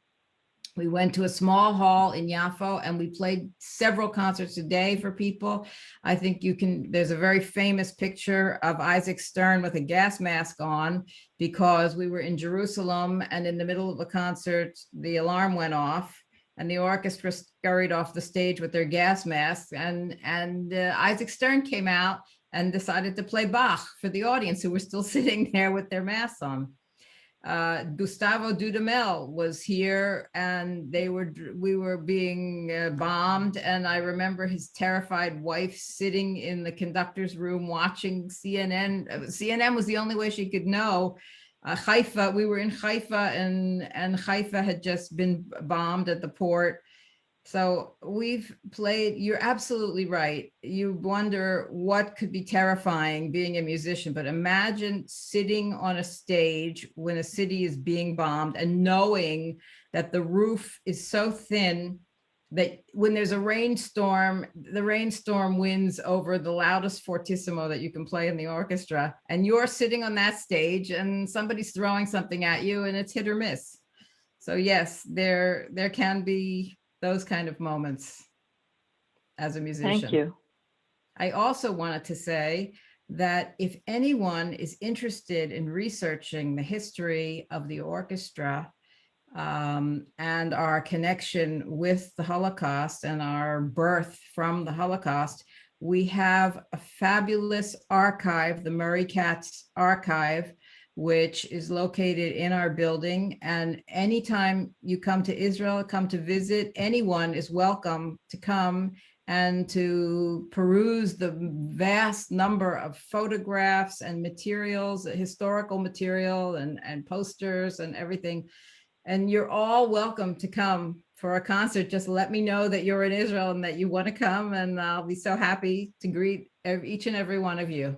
We went to a small hall in Yaffo and we played several concerts a day for people. I think there's a very famous picture of Isaac Stern with a gas mask on because we were in Jerusalem and in the middle of a concert, the alarm went off and the orchestra scurried off the stage with their gas masks, and Isaac Stern came out and decided to play Bach for the audience who were still sitting there with their masks on. Gustavo Dudamel was here and we were being bombed, and I remember his terrified wife sitting in the conductor's room watching CNN. CNN was the only way she could know. Haifa, we were in Haifa and Haifa had just been bombed at the port. So we've played, you're absolutely right. You wonder what could be terrifying being a musician, but imagine sitting on a stage when a city is being bombed and knowing that the roof is so thin that when there's a rainstorm, the rainstorm wins over the loudest fortissimo that you can play in the orchestra. And you're sitting on that stage and somebody's throwing something at you and it's hit or miss. So yes, there can be those kind of moments as a musician. Thank you. I also wanted to say that if anyone is interested in researching the history of the orchestra and our connection with the Holocaust and our birth from the Holocaust, we have a fabulous archive, the Murray Katz Archive, which is located in our building. And anytime you come to Israel, come to visit, anyone is welcome to come and to peruse the vast number of photographs and materials, historical material and posters and everything. And you're all welcome to come for a concert. Just let me know that you're in Israel and that you want to come, and I'll be so happy to greet each and every one of you.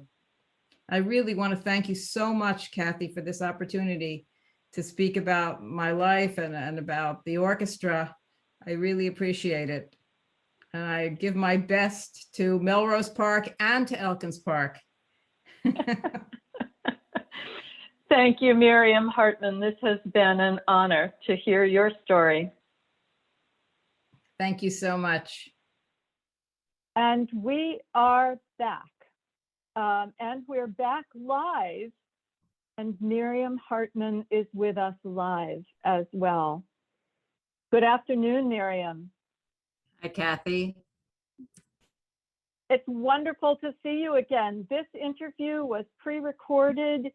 I really want to thank you so much, Kathy, for this opportunity to speak about my life and about the orchestra. I really appreciate it. And I give my best to Melrose Park and to Elkins Park. Thank you, Miriam Hartman. This has been an honor to hear your story. Thank you so much. And we are back. And we're back live, and Miriam Hartman is with us live as well. Good afternoon, Miriam. Hi, Kathy. It's wonderful to see you again. This interview was pre-recorded,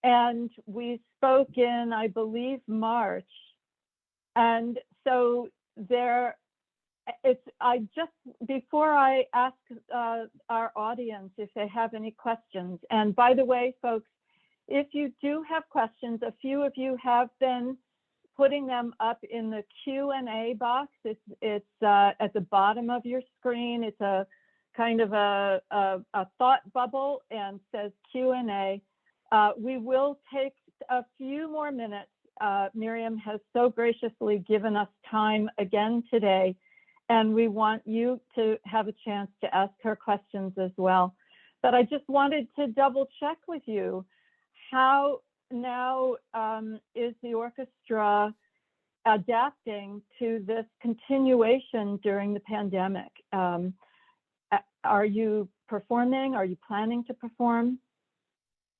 and we spoke in, I believe, March. And so before I ask our audience if they have any questions, and by the way, folks, if you do have questions, a few of you have been putting them up in the Q&A box. It's at the bottom of your screen. It's a kind of a thought bubble and says Q&A. We will take a few more minutes. Miriam has so graciously given us time again today, and we want you to have a chance to ask her questions as well. But I just wanted to double check with you, how now is the orchestra adapting to this continuation during the pandemic? Are you performing? Are you planning to perform?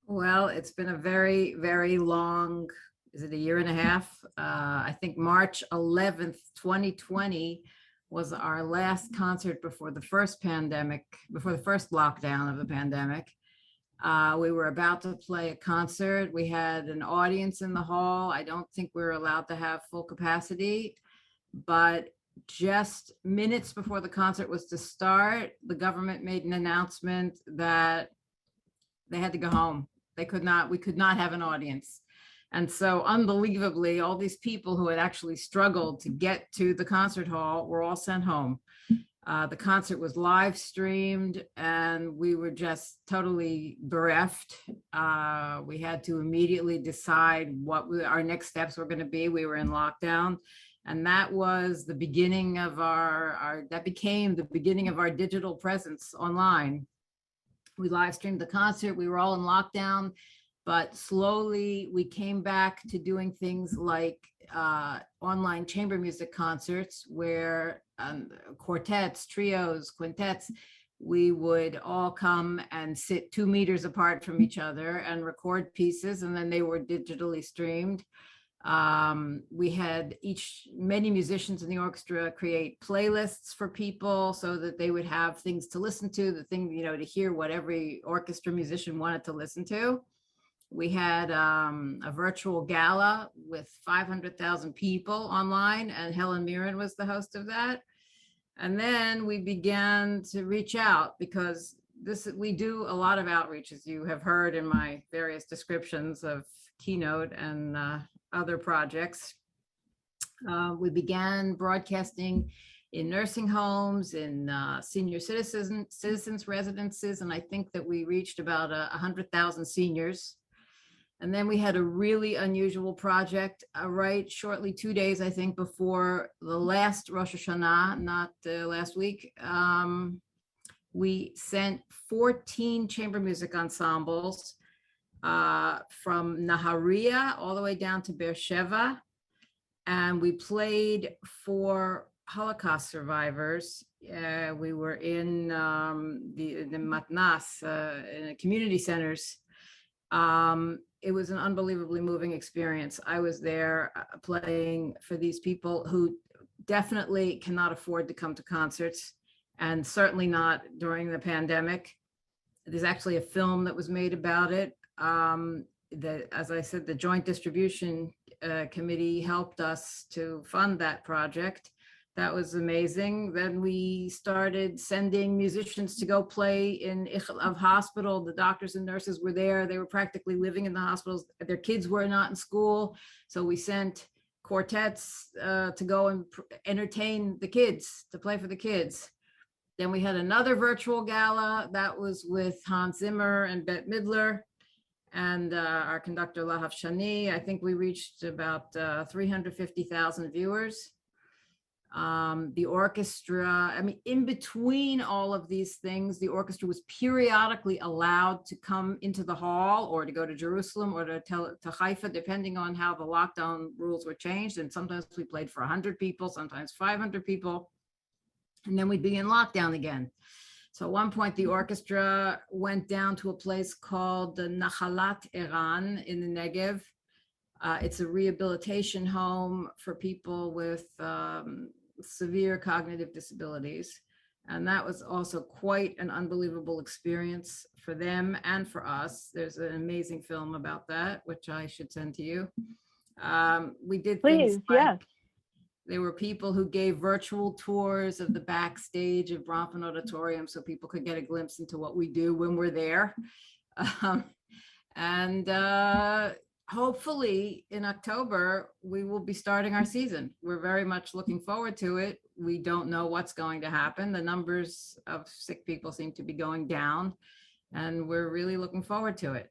Well, it's been a very, very long, is it a year and a half? I think March 11th, 2020 was our last concert before the first pandemic, before the first lockdown of the pandemic. We were about to play a concert. We had an audience in the hall. I don't think we were allowed to have full capacity, but just minutes before the concert was to start, the government made an announcement that they had to go home. We could not have an audience. And so unbelievably, all these people who had actually struggled to get to the concert hall were all sent home. The concert was live streamed and we were just totally bereft. We had to immediately decide what our next steps were going to be. We were in lockdown. And that was the beginning of that became the beginning of our digital presence online. We live streamed the concert. We were all in lockdown, but slowly we came back to doing things like online chamber music concerts where quartets, trios, quintets, we would all come and sit 2 meters apart from each other and record pieces, and then they were digitally streamed. We had many musicians in the orchestra create playlists for people so that they would have things to listen to, to hear what every orchestra musician wanted to listen to. We had a virtual gala with 500,000 people online, and Helen Mirren was the host of that. And then we began to reach out because we do a lot of outreach, as you have heard in my various descriptions of Keynote and other projects. We began broadcasting in nursing homes, in senior citizens residences, and I think that we reached about 100,000 seniors. And then we had a really unusual project right shortly 2 days, I think, before the last Rosh Hashanah, not last week. We sent 14 chamber music ensembles from Nahariya all the way down to Beersheba. And we played for Holocaust survivors. We were in the Matnas, in community centers. It was an unbelievably moving experience. I was there playing for these people who definitely cannot afford to come to concerts, and certainly not during the pandemic. There's actually a film that was made about it. As I said, the Joint Distribution Committee helped us to fund that project. That was amazing. Then we started sending musicians to go play in Ichelav Hospital. The doctors and nurses were there. They were practically living in the hospitals. Their kids were not in school. So we sent quartets to go and entertain the kids, to play for the kids. Then we had another virtual gala that was with Hans Zimmer and Bette Midler and our conductor Lahav Shani. I think we reached about 350,000 viewers. The orchestra, in between all of these things, the orchestra was periodically allowed to come into the hall or to go to Jerusalem or to Haifa, depending on how the lockdown rules were changed. And sometimes we played for 100 people, sometimes 500 people. And then we'd be in lockdown again. So at one point, the orchestra went down to a place called the Nahalat Eran in the Negev. It's a rehabilitation home for people with severe cognitive disabilities. And that was also quite an unbelievable experience for them and for us. There's an amazing film about that, which I should send to you. We did things like, yes. There were people who gave virtual tours of the backstage of Bronfman Auditorium so people could get a glimpse into what we do when we're there. Hopefully in October, we will be starting our season. We're very much looking forward to it. We don't know what's going to happen. The numbers of sick people seem to be going down, and we're really looking forward to it.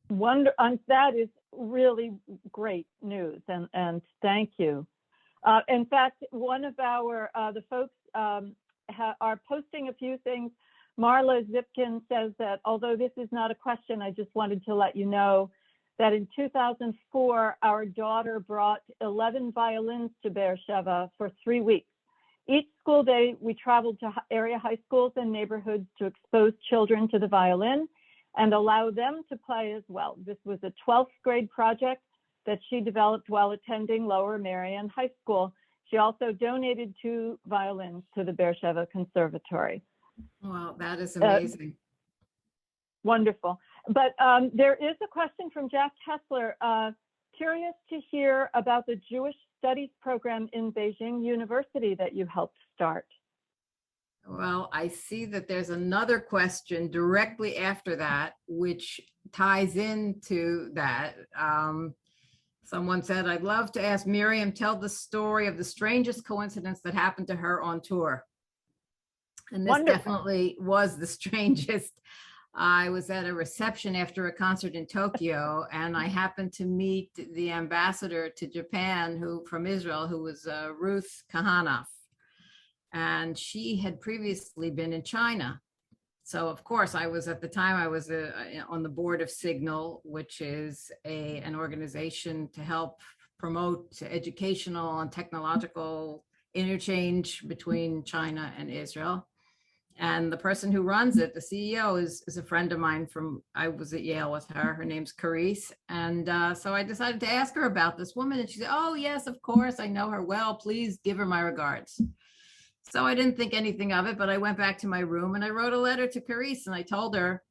That is really great news, and thank you. In fact, one of the folks are posting a few things. Marla Zipkin says that although this is not a question, I just wanted to let you know that in 2004, our daughter brought 11 violins to Beersheba for 3 weeks. Each school day, we traveled to area high schools and neighborhoods to expose children to the violin and allow them to play as well. This was a 12th grade project that she developed while attending Lower Merion High School. She also donated 2 violins to the Beersheba Conservatory. Wow, that is amazing. Wonderful. But there is a question from Jack Kessler. Curious to hear about the Jewish Studies program in Beijing University that you helped start. Well, I see that there's another question directly after that, which ties into that. Someone said, I'd love to ask Miriam, tell the story of the strangest coincidence that happened to her on tour. And this Wonderful. Definitely was the strangest. I was at a reception after a concert in Tokyo, and I happened to meet the ambassador to Japan from Israel, who was Ruth Kahanoff. And she had previously been in China. So of course I was, at the time, I was on the board of Signal, which is an organization to help promote educational and technological interchange between China and Israel. And the person who runs it, the CEO, is a friend of mine I was at Yale with her. Her name's Carice. And so I decided to ask her about this woman. And she said, oh, yes, of course. I know her well. Please give her my regards. So I didn't think anything of it, but I went back to my room and I wrote a letter to Carice, and I told her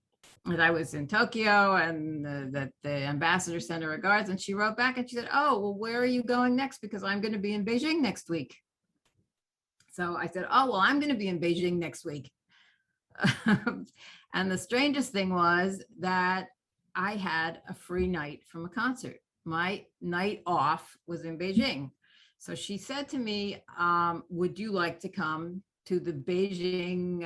that I was in Tokyo and that the ambassador sent her regards. And she wrote back and she said, oh, well, where are you going next? Because I'm going to be in Beijing next week. So I said, oh, well, I'm going to be in Beijing next week. And the strangest thing was that I had a free night from a concert. My night off was in Beijing. So she said to me, would you like to come to the Beijing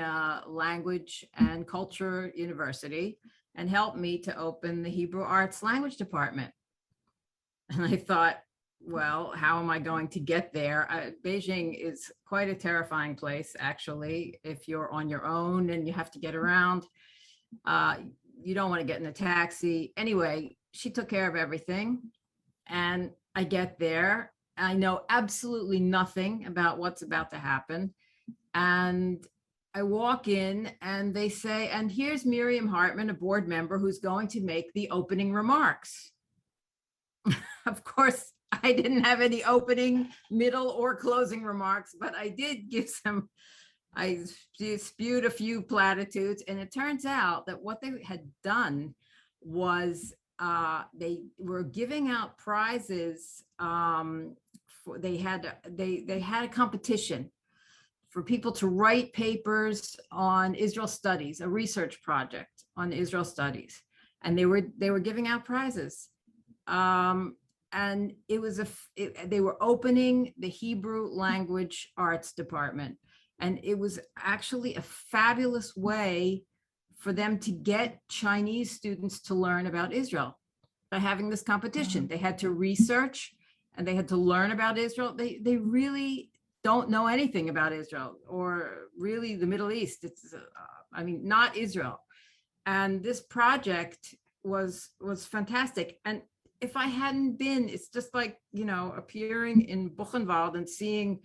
Language and Culture University and help me to open the Hebrew Arts Language Department? And I thought, well, how am I going to get there? Beijing is quite a terrifying place, actually, if you're on your own and you have to get around. You don't want to get in a taxi. Anyway, she took care of everything. And I get there. I know absolutely nothing about what's about to happen. And I walk in and they say, and here's Miriam Hartman, a board member, who's going to make the opening remarks. Of course, I didn't have any opening, middle, or closing remarks, but I did give I spewed a few platitudes. And it turns out that what they had done was they were giving out prizes. They had a competition for people to write papers on Israel studies, a research project on Israel studies, and they were giving out prizes. And it was they were opening the Hebrew Language Arts Department, and it was actually a fabulous way for them to get Chinese students to learn about Israel by having this competition. They had to research and they had to learn about Israel. They really don't know anything about Israel or really the Middle East. It's, not Israel. And this project was fantastic. And if I hadn't been, it's just like, appearing in Buchenwald and seeing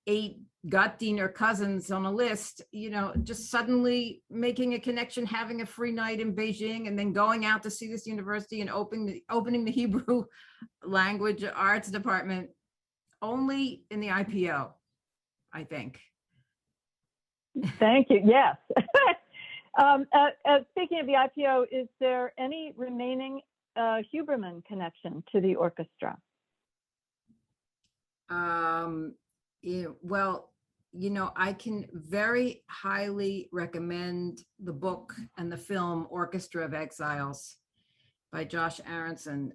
8 Gottdiener cousins on a list, just suddenly making a connection, having a free night in Beijing, and then going out to see this university and opening the Hebrew Language Arts Department only in the IPO, I think. Thank you. Yes. Speaking of the IPO, is there any remaining Huberman connection to the orchestra? Well, I can very highly recommend the book and the film Orchestra of Exiles by Josh Aronson.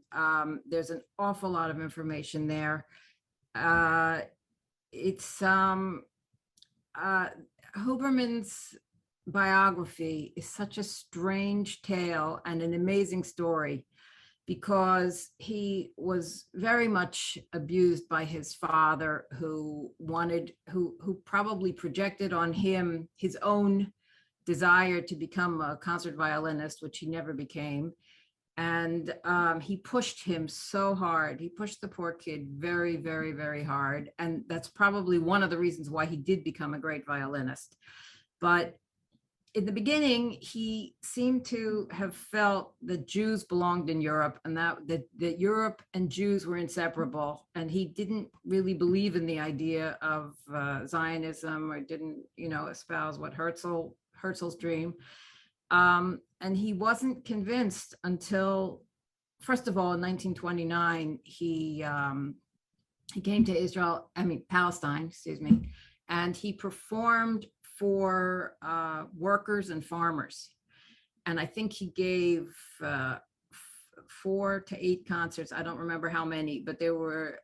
There's an awful lot of information there. It's Huberman's biography is such a strange tale and an amazing story, because he was very much abused by his father, who probably projected on him his own desire to become a concert violinist, which he never became. And he pushed him so hard. He pushed the poor kid very, very, very hard. And that's probably one of the reasons why he did become a great violinist. But in the beginning, he seemed to have felt that Jews belonged in Europe, and that Europe and Jews were inseparable. And he didn't really believe in the idea of Zionism, or didn't, espouse what Herzl's dream. And he wasn't convinced until, first of all, in 1929, he came to Palestine, excuse me, and he performed for workers and farmers. And I think he gave 4 to 8 concerts. I don't remember how many, but there were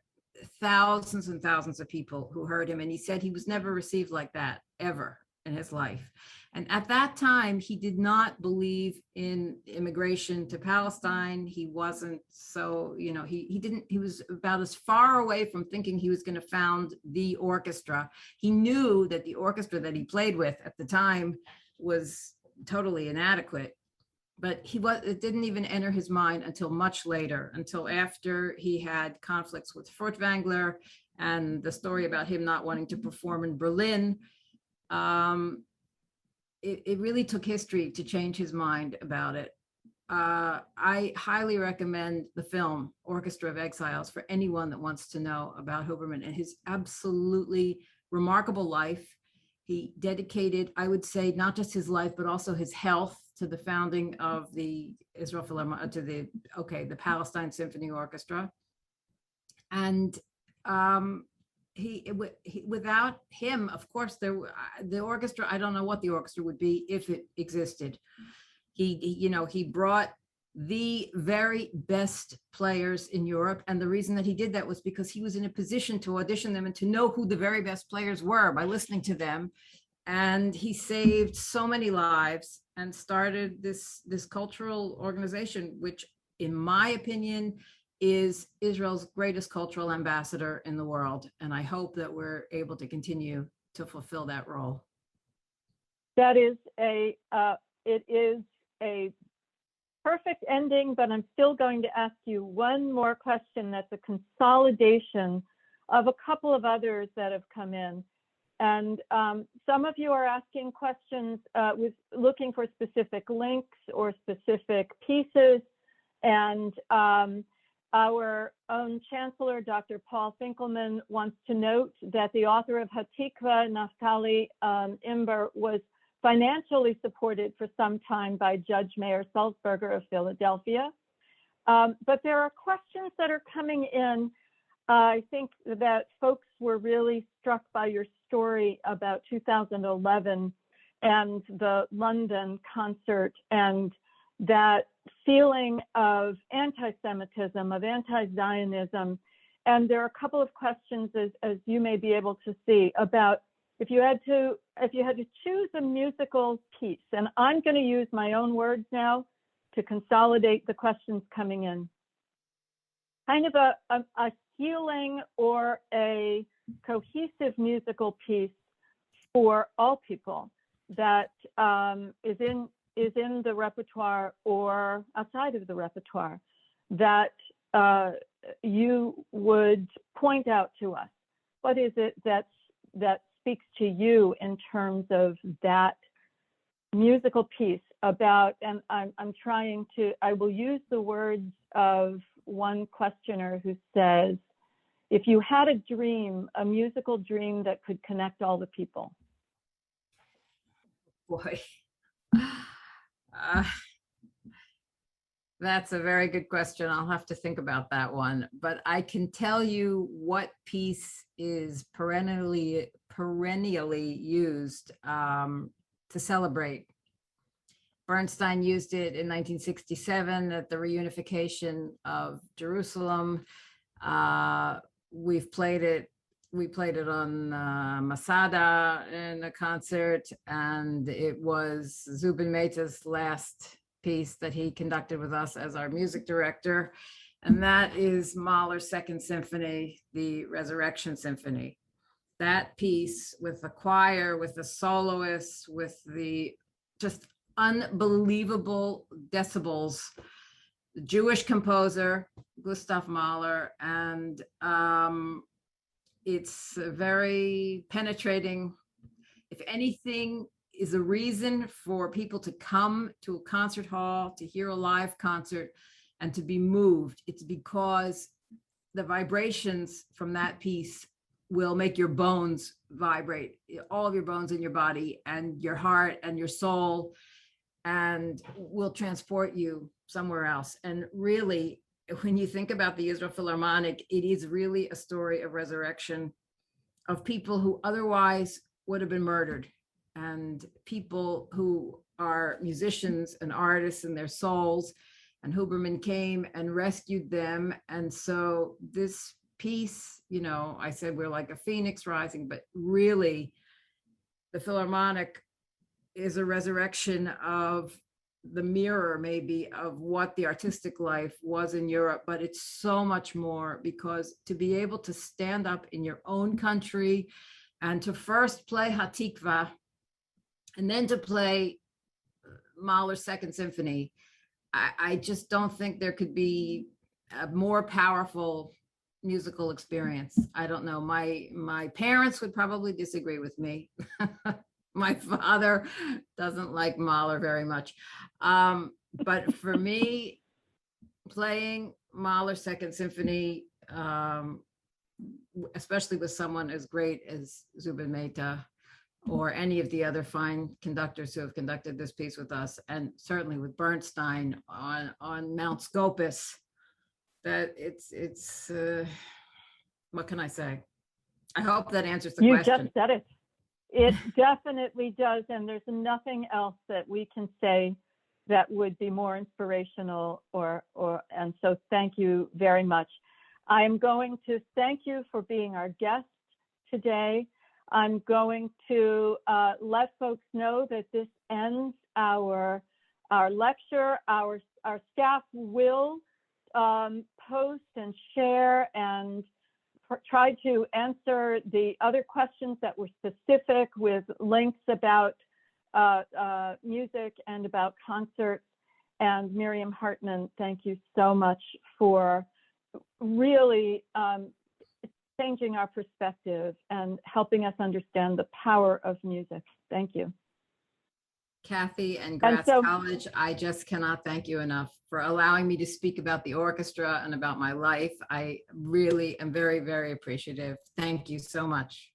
thousands and thousands of people who heard him. And he said he was never received like that ever in his life. And at that time, he did not believe in immigration to Palestine. He wasn't so, he was about as far away from thinking he was going to found the orchestra. He knew that the orchestra that he played with at the time was totally inadequate, but it didn't even enter his mind until much later, until after he had conflicts with Furtwängler and the story about him not wanting to perform in Berlin. It really took history to change his mind about it. I highly recommend the film Orchestra of Exiles for anyone that wants to know about Huberman and his absolutely remarkable life. He dedicated, I would say, not just his life, but also his health to the founding of the Israel Philharmonic, the Palestine Symphony Orchestra. And without him, of course, the orchestra, I don't know what the orchestra would be if it existed. He brought the very best players in Europe. And the reason that he did that was because he was in a position to audition them and to know who the very best players were by listening to them. And he saved so many lives and started this cultural organization, which, in my opinion, is Israel's greatest cultural ambassador in the world. And I hope that we're able to continue to fulfill that role. That is it is a perfect ending, but I'm still going to ask you one more question that's a consolidation of a couple of others that have come in. And some of you are asking questions with looking for specific links or specific pieces. And our own Chancellor, Dr. Paul Finkelman, wants to note that the author of Hatikva, Naftali Imber, was financially supported for some time by Judge Mayer Sulzberger of Philadelphia. But there are questions that are coming in. I think that folks were really struck by your story about 2011 and the London concert and that feeling of anti-Semitism, of anti-Zionism. And there are a couple of questions, as you may be able to see, about if you had to choose a musical piece, and I'm going to use my own words now to consolidate the questions coming in. Kind of a healing or a cohesive musical piece for all people that is in the repertoire or outside of the repertoire that you would point out to us. What is it that speaks to you in terms of that musical piece about, and I will use the words of one questioner who says, if you had a dream, a musical dream that could connect all the people. Boy, that's a very good question. I'll have to think about that one, but I can tell you what piece is perennially used to celebrate. Bernstein used it in 1967 at the reunification of Jerusalem. We played it on Masada in a concert, and it was Zubin Mehta's last piece that he conducted with us as our music director. And that is Mahler's Second Symphony, the Resurrection Symphony. That piece with the choir, with the soloists, with the just unbelievable decibels, the Jewish composer, Gustav Mahler, and it's very penetrating. If anything is a reason for people to come to a concert hall, to hear a live concert, and to be moved, it's because the vibrations from that piece will make your bones vibrate, all of your bones in your body and your heart and your soul. and will transport you somewhere else. And really, when you think about the Israel Philharmonic, it is really a story of resurrection of people who otherwise would have been murdered, and people who are musicians and artists in their souls, and Huberman came and rescued them. And so this piece, you know, I said we're like a phoenix rising, but really the Philharmonic is a resurrection of the mirror, maybe, of what the artistic life was in Europe. But it's so much more, because to be able to stand up in your own country and to first play Hatikva and then to play Mahler's Second Symphony, I just don't think there could be a more powerful musical experience. I don't know. My parents would probably disagree with me. My father doesn't like Mahler very much. But for me, playing Mahler's Second Symphony, especially with someone as great as Zubin Mehta, or any of the other fine conductors who have conducted this piece with us, and certainly with Bernstein on Mount Scopus, that it's what can I say? I hope that answers the question. You just said it. It definitely does, and there's nothing else that we can say that would be more inspirational, and so thank you very much. I am going to thank you for being our guest today. I'm going to let folks know that this ends our lecture. Our staff will post and share and try to answer the other questions that were specific, with links about music and about concerts. And Miriam Hartman, thank you so much for really changing our perspective and helping us understand the power of music. Thank you. Kathy and Gratz College, I just cannot thank you enough for allowing me to speak about the orchestra and about my life. I really am very, very appreciative. Thank you so much.